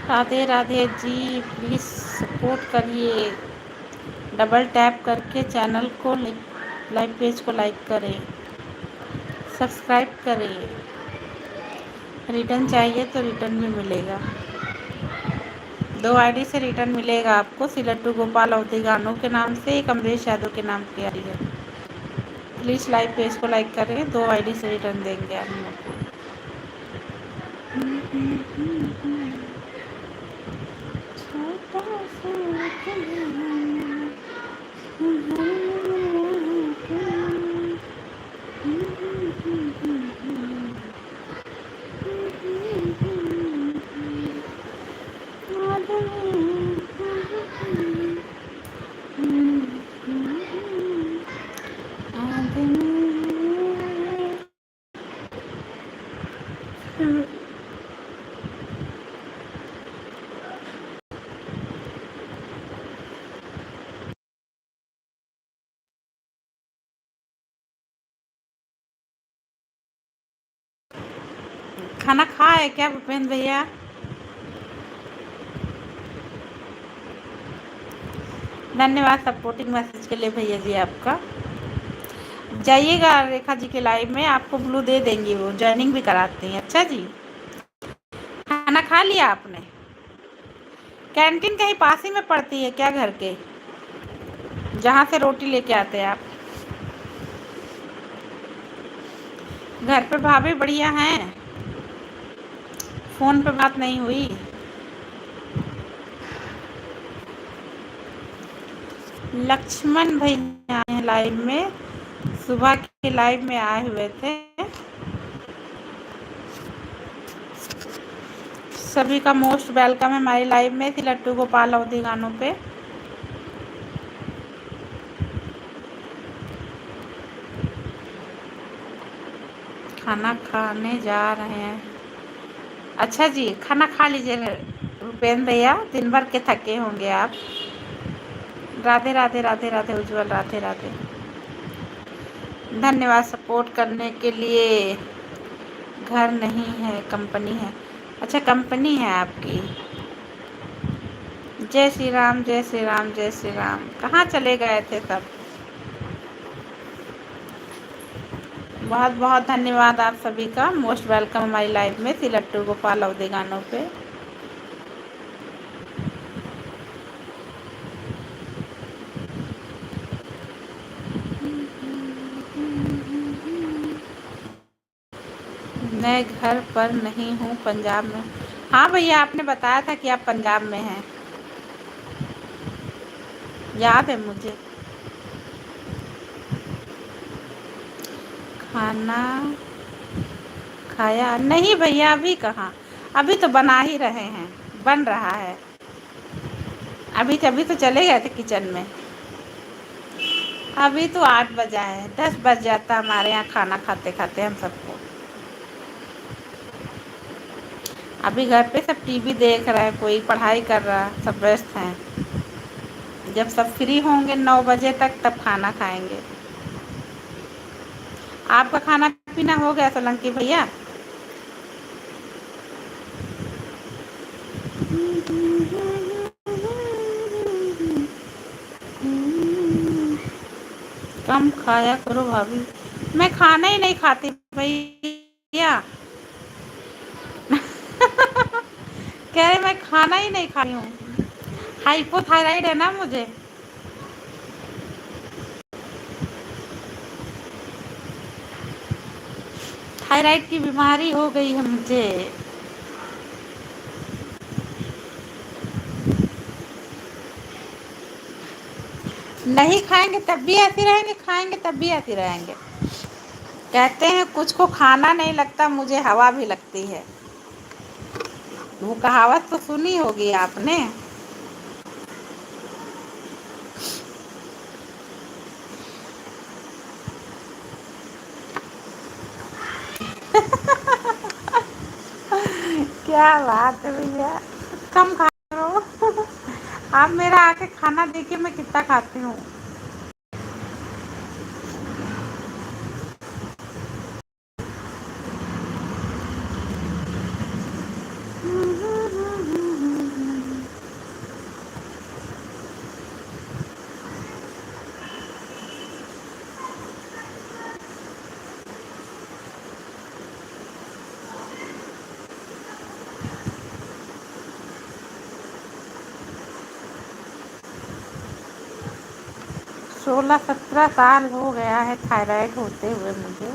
राधे राधे जी। प्लीज़ सपोर्ट करिए। डबल टैप करके चैनल को लाइव पेज को लाइक करें, सब्सक्राइब करें। रिटर्न चाहिए तो रिटर्न भी मिलेगा। 2 आईडी से रिटर्न मिलेगा आपको। सिलट्टू गोपाल अवधि गानों के नाम से, एक अमरीश यादव के नाम की आईडी है। प्लीज़ लाइव पेज को लाइक करें। 2 आईडी से रिटर्न देंगे आप लोग को। खाना खाए क्या भूपेंद्र भैया? धन्यवाद सपोर्टिंग मैसेज के लिए भैया जी आपका। जाइएगा रेखा जी के लाइव में, आपको ब्लू दे देंगी, वो ज्वाइनिंग भी कराती हैं। अच्छा जी, खाना खा लिया आपने? कैंटीन कहीं पास ही में पड़ती है क्या घर के, जहाँ से रोटी लेके आते हैं आप? घर पे भाभी बढ़िया हैं? फ़ोन पे बात नहीं हुई? लक्ष्मण भैया आए हैं लाइव में, सुबह के लाइव में आए हुए थे। सभी का मोस्ट वेलकम है हमारी लाइव में सिलट्टू गोपाल अवधि गानों पे। खाना खाने जा रहे हैं। अच्छा जी, खाना खा लीजिए भूपेंद्र भैया, दिन भर के थके होंगे आप। राधे राधे राधे राधे उज्जवल, राधे राधे। धन्यवाद सपोर्ट करने के लिए। घर नहीं है, कंपनी है। अच्छा, कंपनी है आपकी। जय श्री राम, जय श्री राम, जय श्री राम। कहाँ चले गए थे सब? बहुत बहुत धन्यवाद आप सभी का। मोस्ट वेलकम हमारी लाइफ में श्री लट्टू गोपाल अवधे गानों पे। मैं घर पर नहीं हूँ, पंजाब में। हाँ भैया, आपने बताया था कि आप पंजाब में हैं, याद है मुझे। खाना खाया नहीं भैया, अभी कहाँ। अभी तो बना ही रहे हैं, बन रहा है। अभी तो चले गए थे किचन में। अभी तो 8 बजा है, 10 बज जाता हमारे यहाँ खाना खाते खाते हम सबको। अभी घर पे सब टीवी देख रहा है, कोई पढ़ाई कर रहा, सब व्यस्त हैं। जब सब फ्री होंगे 9 बजे तक, तब खाना खाएंगे। आपका खाना पीना हो गया सोलंकी भैया? कम खाया करो भाभी। मैं खाना ही नहीं खाती भैया। कह रहे मैं खाना ही नहीं खाती हूँ। हाइपोथायराइड है ना मुझे। थायराइड की बीमारी हो गई है मुझे। नहीं खाएंगे तब भी ऐसे रहेंगे, खाएंगे तब भी ऐसे रहेंगे। कहते हैं कुछ को खाना नहीं लगता, मुझे हवा भी लगती है। वो कहावत तो सुनी होगी आपने। क्या बात है भैया, कम खा लो। आप मेरा आके खाना देखिए मैं कितना खाती हूँ। सोलह 17 साल हो गया है थायराइड होते हुए मुझे।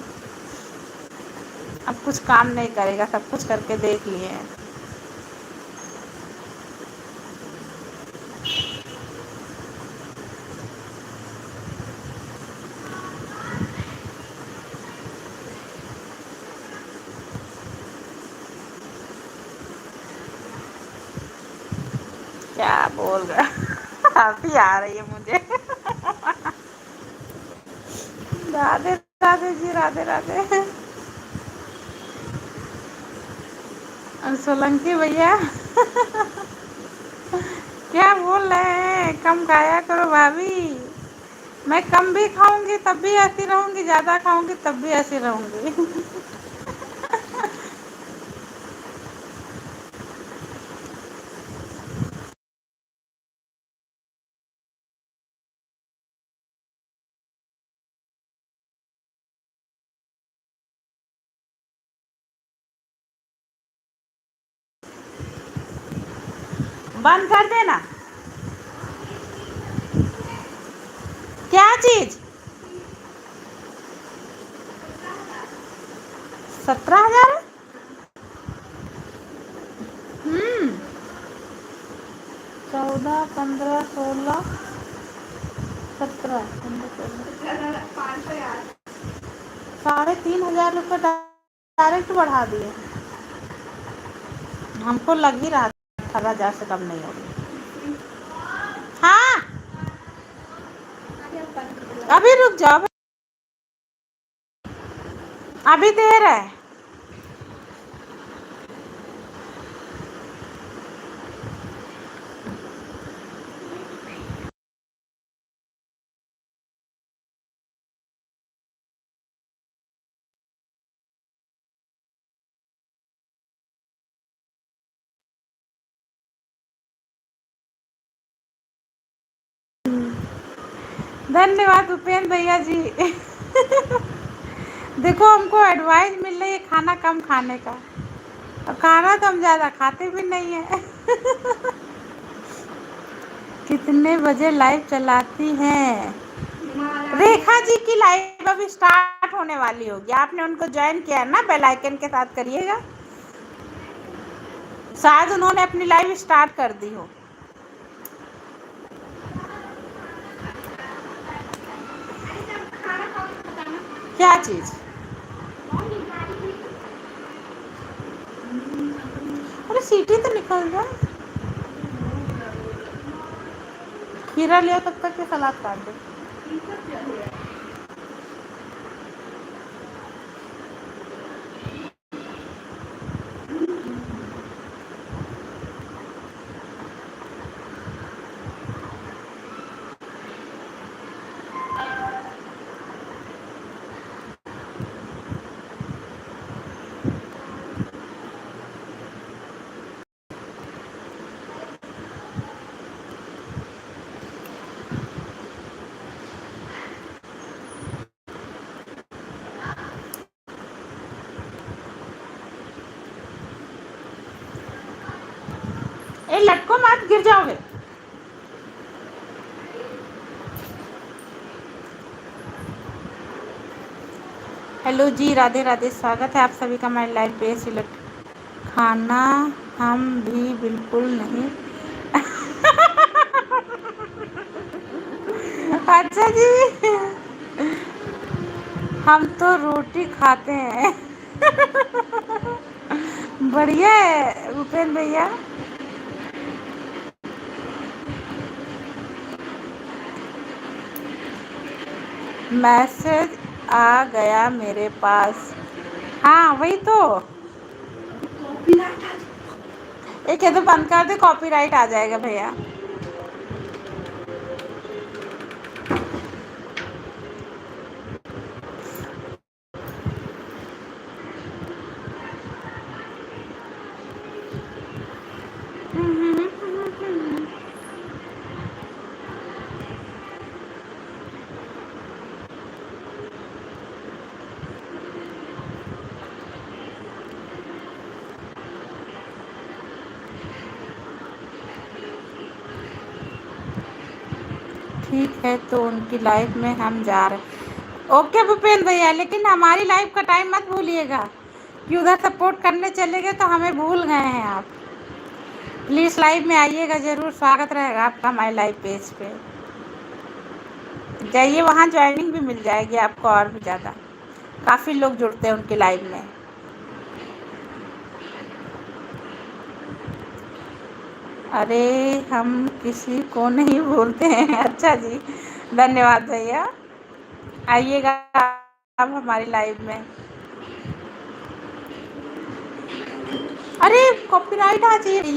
अब कुछ काम नहीं करेगा, सब कुछ करके देख लिए हैं। क्या बोल रहा। हंसी आ रही है मुझे। राधे राधे जी, राधे राधे। सोलंकी भैया, क्या बोल रहे हैं? कम खाया करो भाभी। मैं कम भी खाऊंगी तब भी ऐसी रहूंगी, ज्यादा खाऊंगी तब भी ऐसी रहूंगी। बंद कर देना। क्या चीज? 17,000? 14, 15, 16, 17, 3,500 रुपये डायरेक्ट बढ़ा दिए। हमको लग ही रहा था 18,000 से कम नहीं होगी। हाँ, अभी रुक जाओ, अभी देर है। धन्यवाद उपेंद्र भैया जी। देखो हमको एडवाइस मिल रही है खाना कम खाने का, और खाना तो हम ज़्यादा खाते भी नहीं है। कितने बजे लाइव चलाती हैं? रेखा जी की लाइव अभी स्टार्ट होने वाली होगी, आपने उनको ज्वाइन किया है ना, बेल आइकन के साथ करिएगा। शायद उन्होंने अपनी लाइव स्टार्ट कर दी हो। क्या चीज़? अरे सीटी तो निकल जाए। खीरा लिया तब तक के सलाद काट दो। ए लटको मत, गिर जाओगे। हेलो जी, राधे राधे, स्वागत है आप सभी का हमारे लाइव पे। सिलेक्ट खाना हम भी बिल्कुल नहीं। अच्छा जी, हम तो रोटी खाते हैं। बढ़िया है भूपेंद्र भैया। मैसेज आ गया मेरे पास। हाँ वही तो, एक ये तो बंद कर दे, कॉपीराइट आ जाएगा भैया। ठीक है, तो उनकी लाइफ में हम जा रहे हैं। ओके भूपेंद्र भैया, लेकिन हमारी लाइफ का टाइम मत भूलिएगा कि उधर सपोर्ट करने चले गए तो हमें भूल गए हैं आप। प्लीज़ लाइव में आइएगा ज़रूर, स्वागत रहेगा आपका हमारे लाइव पेज पे। जाइए, वहाँ ज्वाइनिंग भी मिल जाएगी आपको और भी ज़्यादा। काफ़ी लोग जुड़ते हैं उनकी लाइव में। अरे हम किसी को नहीं भूलते हैं। अच्छा जी, धन्यवाद भैया, आइएगा आप हमारी लाइव में। अरे कॉपीराइट आ जाइए।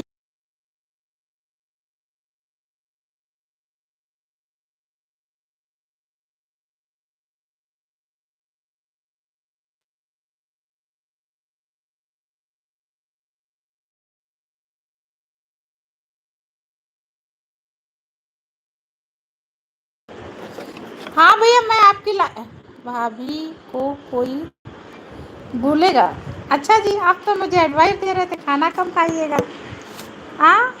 हाँ भैया, मैं आपकी भाभी को कोई भूलेगा? अच्छा जी, आप तो मुझे एडवाइस दे रहे थे खाना कम खाइएगा। हाँ,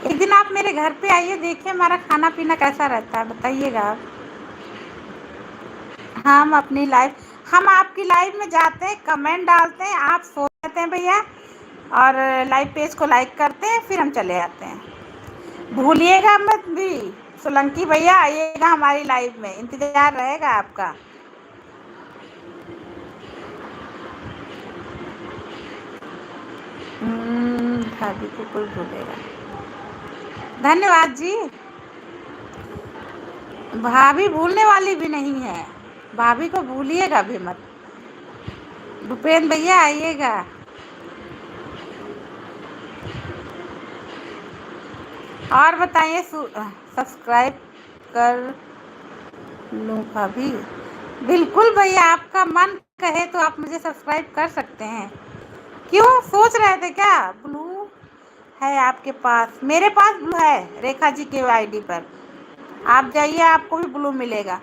एक दिन आप मेरे घर पे आइए, देखिए हमारा खाना पीना कैसा रहता है, बताइएगा आप। हम अपनी लाइफ, हम आपकी लाइव में जाते हैं, कमेंट डालते हैं, आप सो जाते हैं भैया, और लाइव पेज को लाइक करते हैं, फिर हम चले जाते हैं। भूलिएगा मत भी। सोलंकी भैया आइएगा हमारी लाइव में, इंतजार रहेगा आपका। भाभी को कोई भूलेगा? धन्यवाद जी। भाभी भूलने वाली भी नहीं है, भाभी को भूलिएगा भी मत। भूपेंद्र भैया आइएगा। और बताइए, सब्सक्राइब कर लूँ भाभी? बिल्कुल भैया, आपका मन कहे तो आप मुझे सब्सक्राइब कर सकते हैं। क्यों सोच रहे थे क्या? ब्लू है आपके पास? मेरे पास ब्लू है रेखा जी के आईडी पर, आप जाइए आपको भी ब्लू मिलेगा।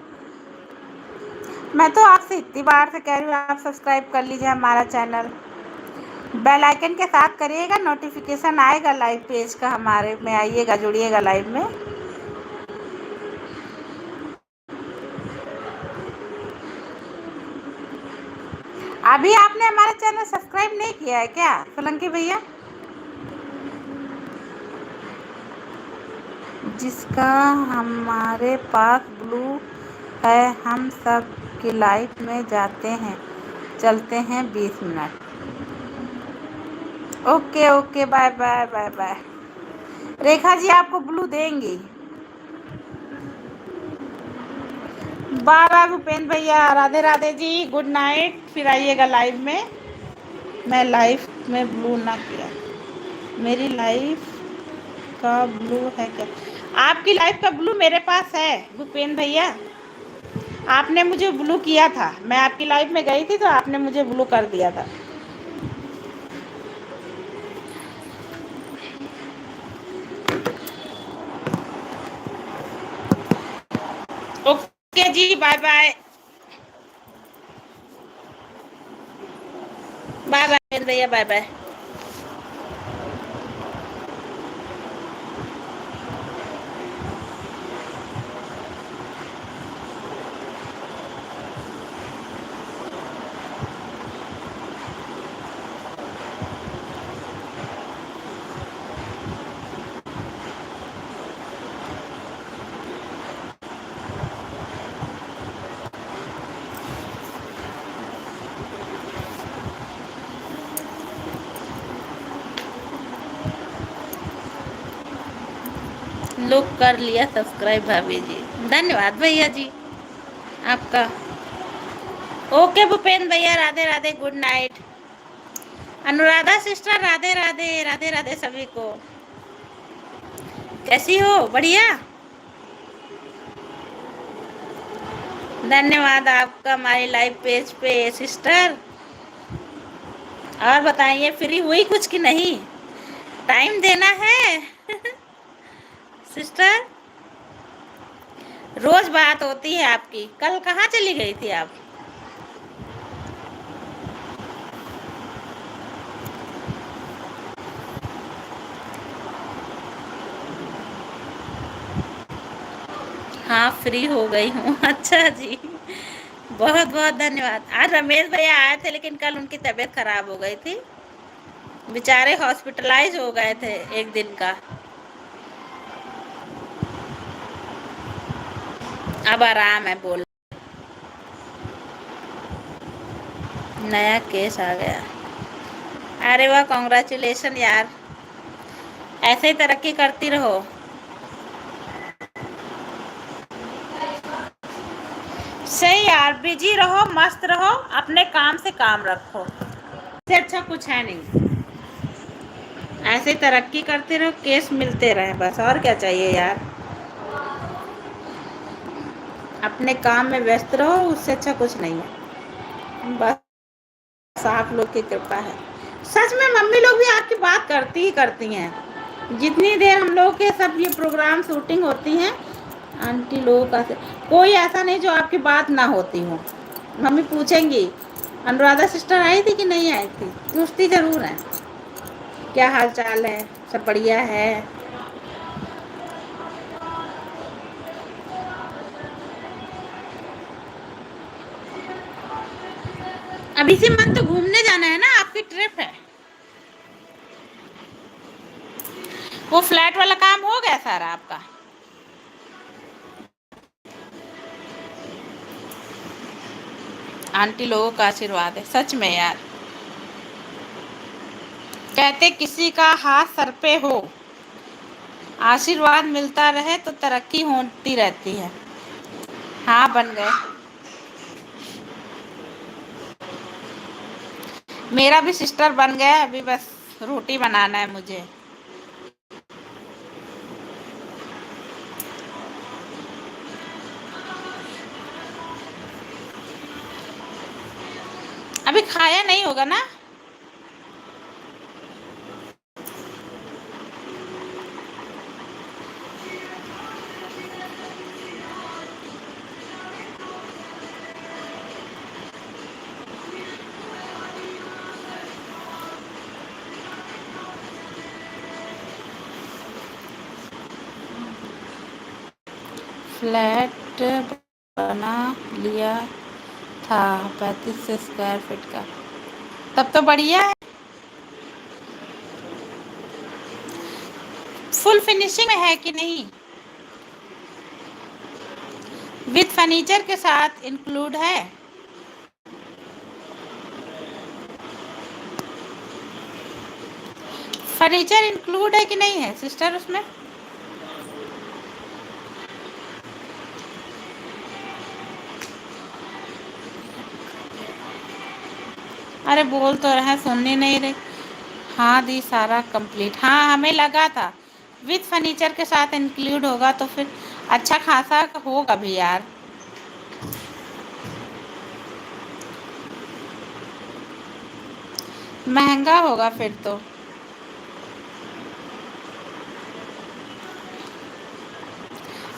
मैं तो आपसे इतनी बार से कह रही हूँ आप सब्सक्राइब कर लीजिए हमारा चैनल, बेल आइकन के साथ करिएगा, नोटिफिकेशन आएगा लाइव पेज का, हमारे में आइएगा, जुड़िएगा लाइव में। अभी आपने हमारा चैनल सब्सक्राइब नहीं किया है क्या सोलंकी भैया? जिसका हमारे पास ब्लू है, हम सब की लाइफ में जाते हैं, चलते हैं 20 मिनट। Okay okay, bye bye bye bye. Rekha ji आपको ब्लू देंगी। बाय बाय भूपेंद्र भैया, राधे राधे जी, गुड नाइट। फिर आइएगा लाइव में। मैं लाइफ में ब्लू ना किया, मेरी लाइफ का ब्लू है क्या? आपकी लाइफ का ब्लू मेरे पास है भूपेंद्र भैया, आपने मुझे ब्लू किया था, मैं आपकी लाइफ में गई थी तो आपने मुझे ब्लू कर दिया था। ओके जी, बाय बाय बाय बाय भैया, बाय बाय। लोग कर लिया सब्सक्राइब भाभी जी, धन्यवाद भैया जी आपका। ओके भूपेंद्र भैया, Radhe Radhe, good night. Anuradha sister, Radhe Radhe, Radhe Radhe सभी को। कैसी हो? बढ़िया, धन्यवाद आपका हमारी लाइव पेज पे सिस्टर। और बताइए फ्री हुई कुछ कि नहीं? टाइम देना है सिस्टर, रोज बात होती है आपकी। कल कहाँ चली गई थी आप? हाँ फ्री हो गई हूँ अच्छा जी, बहुत बहुत धन्यवाद। आज रमेश भैया आए थे लेकिन कल उनकी तबीयत खराब हो गई थी, बेचारे हॉस्पिटलाइज हो गए थे एक दिन का। अब आराम है, बोल। नया केस आ गया? अरे वाह, कॉन्ग्रेचुलेशन यार, ऐसे ही तरक्की करती रहो। सही यार, बिजी रहो, मस्त रहो, अपने काम से काम रखो, इससे अच्छा कुछ है नहीं। ऐसे तरक्की करते रहो, केस मिलते रहे बस, और क्या चाहिए यार। अपने काम में व्यस्त रहो, उससे अच्छा कुछ नहीं है। बस आप लोग की कृपा है। सच में मम्मी लोग भी आपकी बात करती ही करती हैं। जितनी देर हम लोग के सब ये प्रोग्राम शूटिंग होती हैं, आंटी लोगों का से कोई ऐसा नहीं जो आपकी बात ना होती हो। मम्मी पूछेंगी अनुराधा सिस्टर आई थी कि नहीं आई थी, पूछती जरूर है क्या हाल चाल है, सब बढ़िया है। अब इसी मंथ तो घूमने जाना है ना, आपकी ट्रिप है। वो फ्लैट वाला काम हो गया सारा आपका? आंटी लोगों का आशीर्वाद है सच में यार, कहते किसी का हाथ सर पे हो, आशीर्वाद मिलता रहे तो तरक्की होती रहती है। हाँ बन गए, मेरा भी सिस्टर बन गया, अभी बस रोटी बनाना है मुझे। अभी खाया नहीं होगा ना? फ्लैट बना लिया था 35 स्क्वायर फीट का। तब तो बढ़िया है। फुल फिनिशिंग में है कि नहीं? विथ फर्नीचर के साथ इंक्लूड है? फर्नीचर इंक्लूड है कि नहीं है सिस्टर उसमें? अरे बोल तो रहे, सुननी नहीं रही। हाँ दी, सारा कंप्लीट। हाँ, हमें लगा था विथ फर्नीचर के साथ इंक्लूड होगा तो फिर अच्छा खासा होगा भी यार। महंगा होगा फिर तो।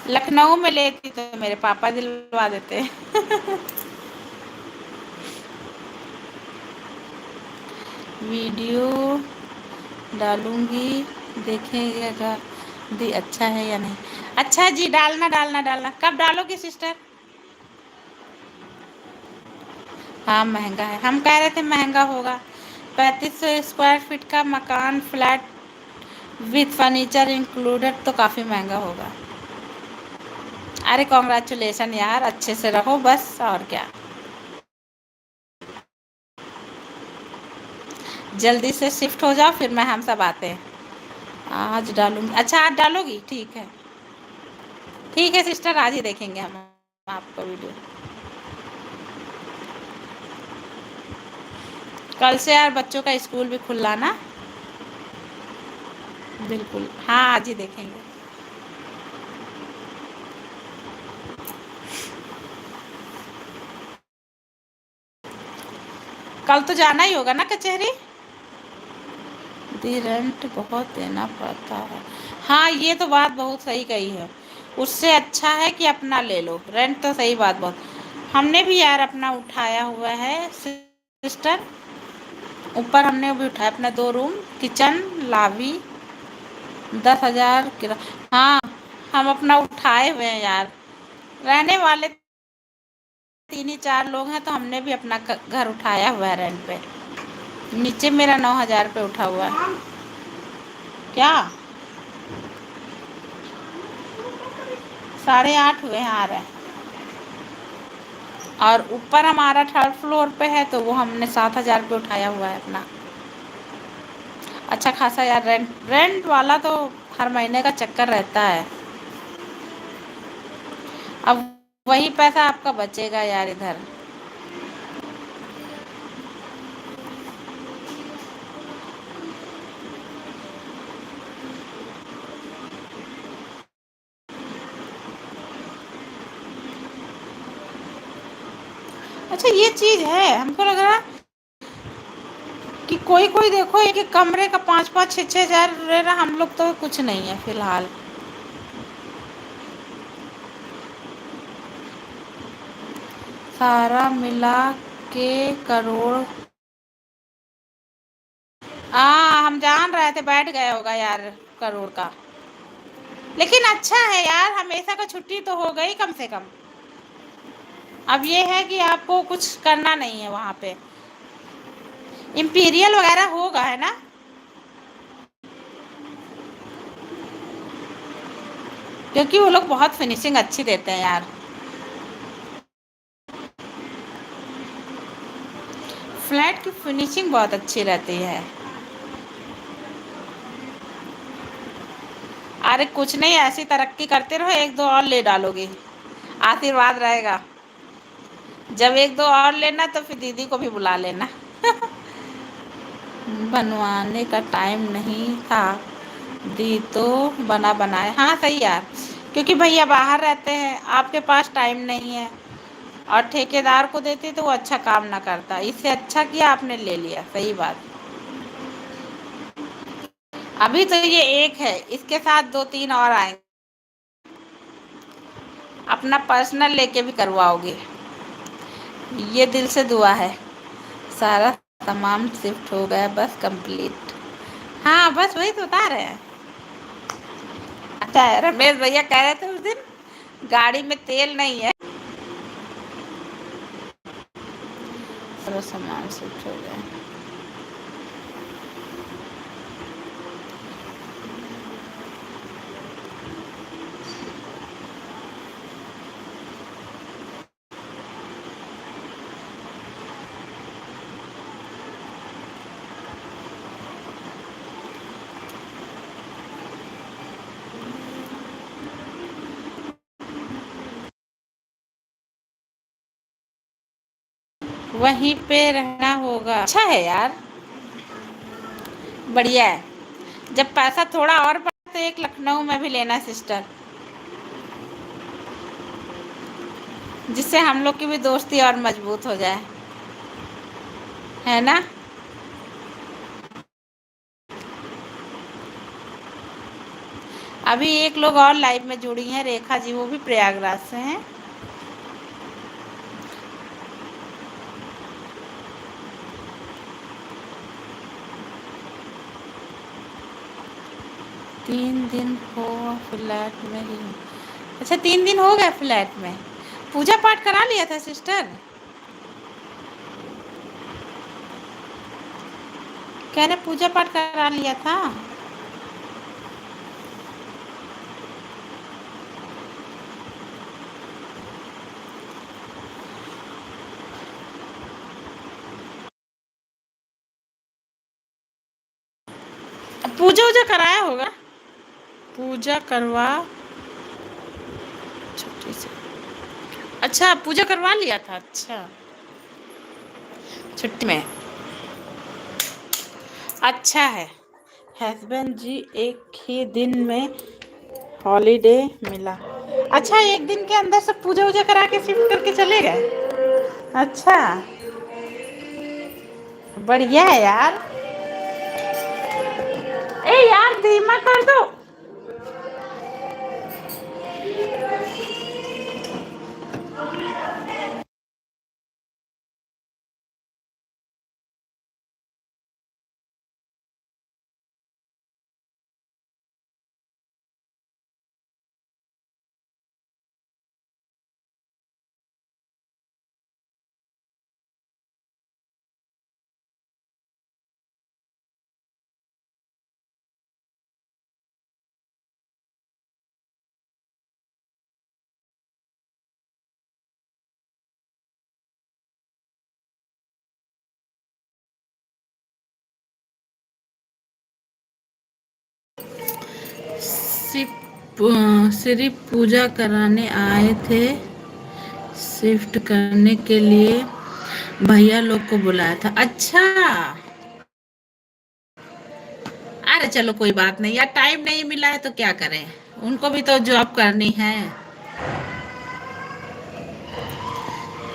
लखनऊ में लेती तो मेरे पापा दिलवा देते। वीडियो डालूंगी, देखिएगा दी अच्छा है या नहीं। अच्छा जी, डालना डालना डालना। कब डालोगी सिस्टर? हाँ महंगा है, हम कह रहे थे महंगा होगा। 3500 स्क्वायर फीट का मकान फ्लैट विथ फर्नीचर इंक्लूडेड तो काफ़ी महंगा होगा। अरे कॉन्ग्रेचुलेसन यार, अच्छे से रहो बस, और क्या। जल्दी से शिफ्ट हो जाओ, फिर मैं हम सब आते हैं। आज डालूंगी। अच्छा आज डालोगी, ठीक है। ठीक है सिस्टर, आज ही देखेंगे हम आपका वीडियो। कल से यार बच्चों का स्कूल भी खुला ना। बिल्कुल, हाँ आज ही देखेंगे। कल तो जाना ही होगा ना कचहरी। दी रेंट बहुत देना पड़ता है। हाँ ये तो बात बहुत सही कही है। उससे अच्छा है कि अपना ले लो रेंट, तो सही बात बहुत। हमने भी यार अपना उठाया हुआ है सिस्टर। ऊपर हमने भी उठाया अपना 2 रूम, किचन, लावी। 10,000 किराया। हाँ, हम अपना उठाए हुए हैं यार। रहने वाले 3 ही 4 लोग हैं, तो हमने भी अपना घर उठाया हुआ है रेंट पे। नीचे मेरा 9,000 पे उठा हुआ है। क्या? 8.5 हुए हैं आ रहे हैं। और ऊपर हमारा 3rd फ्लोर पे है, तो वो हमने 7,000 पे उठाया हुआ है अपना। अच्छा खासा यार रेंट, रेंट वाला तो हर महीने का चक्कर रहता है। अब वही पैसा आपका बचेगा यार इधर। अच्छा ये चीज है, हमको लग रहा कि कोई कोई देखो एक एक कमरे का 5-5 6-6 हजार ले रहा। हम लोग तो कुछ नहीं है फिलहाल। सारा मिला के करोड़। हम जान रहे थे बैठ गया होगा यार करोड़ का। लेकिन अच्छा है यार, हमेशा का छुट्टी तो हो गई कम से कम। अब ये है कि आपको कुछ करना नहीं है वहाँ पे। इम्पीरियल वगैरह होगा है ना। क्योंकि वो लोग बहुत फिनिशिंग अच्छी देते हैं यार। फ्लैट की फिनिशिंग बहुत अच्छी रहती है। अरे कुछ नहीं, ऐसी तरक्की करते रहो, 1-2 और ले डालोगे, आशीर्वाद रहेगा। जब 1-2 और लेना तो फिर दीदी को भी बुला लेना। बनवाने का टाइम नहीं था दी तो बना बनाए। हाँ सही यार, क्योंकि भैया बाहर रहते हैं, आपके पास टाइम नहीं है। और ठेकेदार को देते तो वो अच्छा काम ना करता। इससे अच्छा किया आपने ले लिया, सही बात। अभी तो ये एक है, इसके साथ 2-3 और आएंगे। अपना पर्सनल लेके भी करवाओगे। ये दिल से दुआ है। सारा तमाम शिफ्ट हो गया, बस कंप्लीट। हाँ बस वही तो बता रहे हैं। अच्छा है, रमेश भैया कह रहे थे उस दिन गाड़ी में तेल नहीं है। सारा सामान शिफ्ट हो गया। वहीं पे रहना होगा। अच्छा है यार, बढ़िया है। जब पैसा थोड़ा और बढ़े तो एक लखनऊ में भी लेना सिस्टर, जिससे हम लोग की भी दोस्ती और मजबूत हो जाए, है ना। अभी एक लोग और लाइव में जुड़ी हैं, रेखा जी, वो भी प्रयागराज से हैं। तीन दिन हो फ्लैट में ही। अच्छा 3 दिन हो गए फ्लैट में। पूजा पाठ करा लिया था सिस्टर? कह रहे पूजा पाठ करा लिया था। पूजा वूजा कराया होगा, पूजा करवा छुट्टी से। अच्छा पूजा करवा लिया था, अच्छा छुट्टी में। अच्छा है। हस्बैंड जी एक ही दिन में हॉलीडे मिला। अच्छा एक दिन के अंदर सब पूजा वूजा करा के शिफ्ट करके चले गए। अच्छा बढ़िया है यार। ए यार धीमा कर दो। सिर्फ पूजा कराने आए थे, शिफ्ट करने के लिए भैया लोग को बुलाया था। अच्छा अरे चलो कोई बात नहीं यार, टाइम नहीं मिला है तो क्या करें, उनको भी तो जॉब करनी है।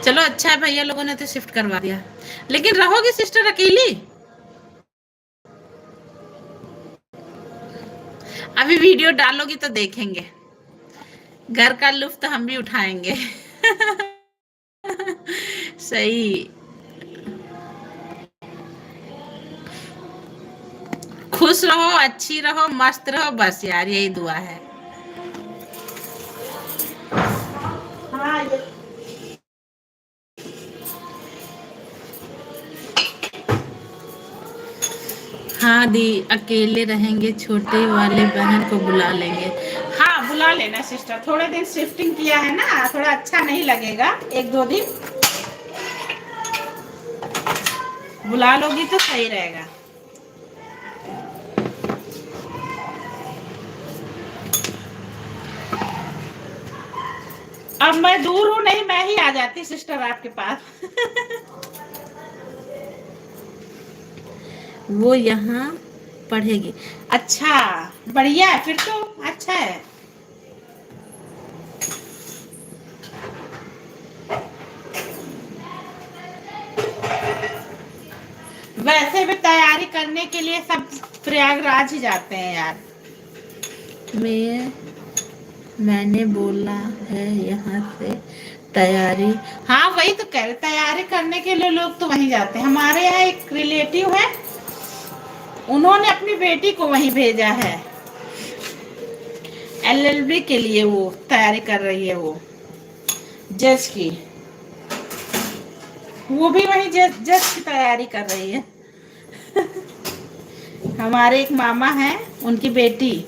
चलो अच्छा है, भैया लोगों ने तो शिफ्ट करवा दिया। लेकिन रहोगी सिस्टर अकेली? अभी वीडियो डालोगी तो देखेंगे, घर का लुत्फ हम भी उठाएंगे। सही। खुश रहो, अच्छी रहो, मस्त रहो, बस यार यही दुआ है। हाँ हाँ दी, अकेले रहेंगे, छोटे वाले बहन को बुला लेंगे। हाँ बुला लेना सिस्टर, थोड़े दिन शिफ्टिंग किया है ना, थोड़ा अच्छा नहीं लगेगा, 1-2 दिन बुला लोगी तो सही रहेगा। अब मैं दूर हूँ, नहीं मैं ही आ जाती सिस्टर आपके पास। वो यहाँ पढ़ेगी। अच्छा बढ़िया है, फिर तो अच्छा है। वैसे भी तैयारी करने के लिए सब प्रयागराज ही जाते हैं यार। मैंने बोला है यहाँ से तैयारी। हाँ वही तो कह रहे, तैयारी करने के लिए लोग तो वहीं जाते हैं। हमारे यहाँ एक रिलेटिव है, उन्होंने अपनी बेटी को वहीं भेजा है। एलएलबी के लिए वो तैयारी कर रही है, वो जज की। वो भी वही जज की तैयारी कर रही है। हमारे एक मामा हैं, उनकी बेटी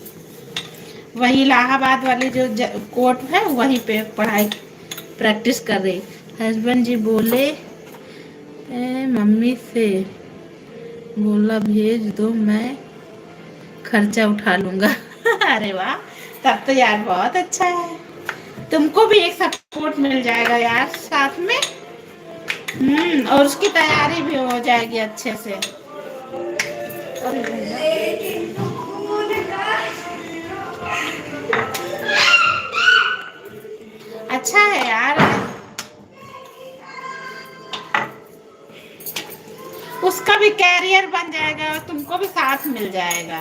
वही इलाहाबाद वाली जो कोर्ट है वहीं पे पढ़ाई प्रैक्टिस कर रही। हस्बैंड जी बोले मम्मी से, बोला भेज दो मैं खर्चा उठा लूंगा। अरे वाह, तब तो यार बहुत अच्छा है, तुमको भी एक सपोर्ट मिल जाएगा यार साथ में। और उसकी तैयारी भी हो जाएगी अच्छे से। अरे भैया, अच्छा है यार, उसका भी कैरियर बन जाएगा और तुमको भी साथ मिल जाएगा।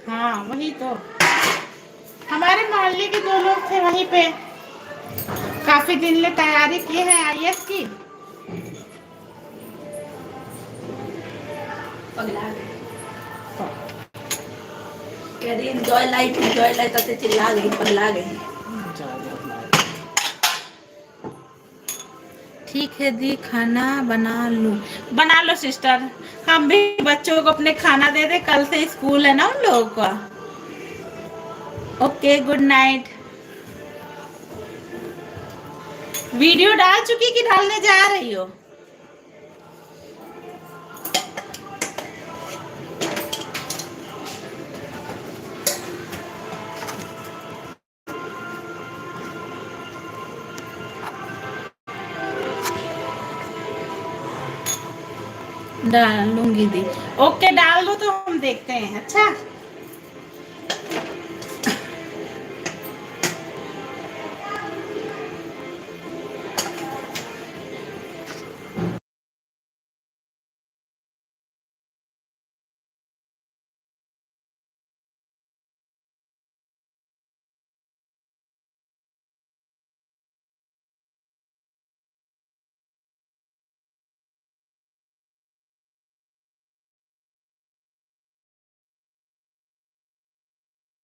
हाँ वही तो, हमारे मोहल्ले के 2 लोग थे वहीं पे, काफी दिन ले तैयारी की है आईएएस की। पगला गई। कह रही एंजॉय लाइफ ऐसे चिल्ला गई, पगला गई। ठीक है दी, खाना बना लो सिस्टर। हम भी बच्चों को अपने खाना दे दे, कल से स्कूल है ना उन लोगों का। Okay, good night. वीडियो डाल चुकी कि डालने जा रही हो? डालूंगी दी। ओके डाल दो तो हम देखते हैं। अच्छा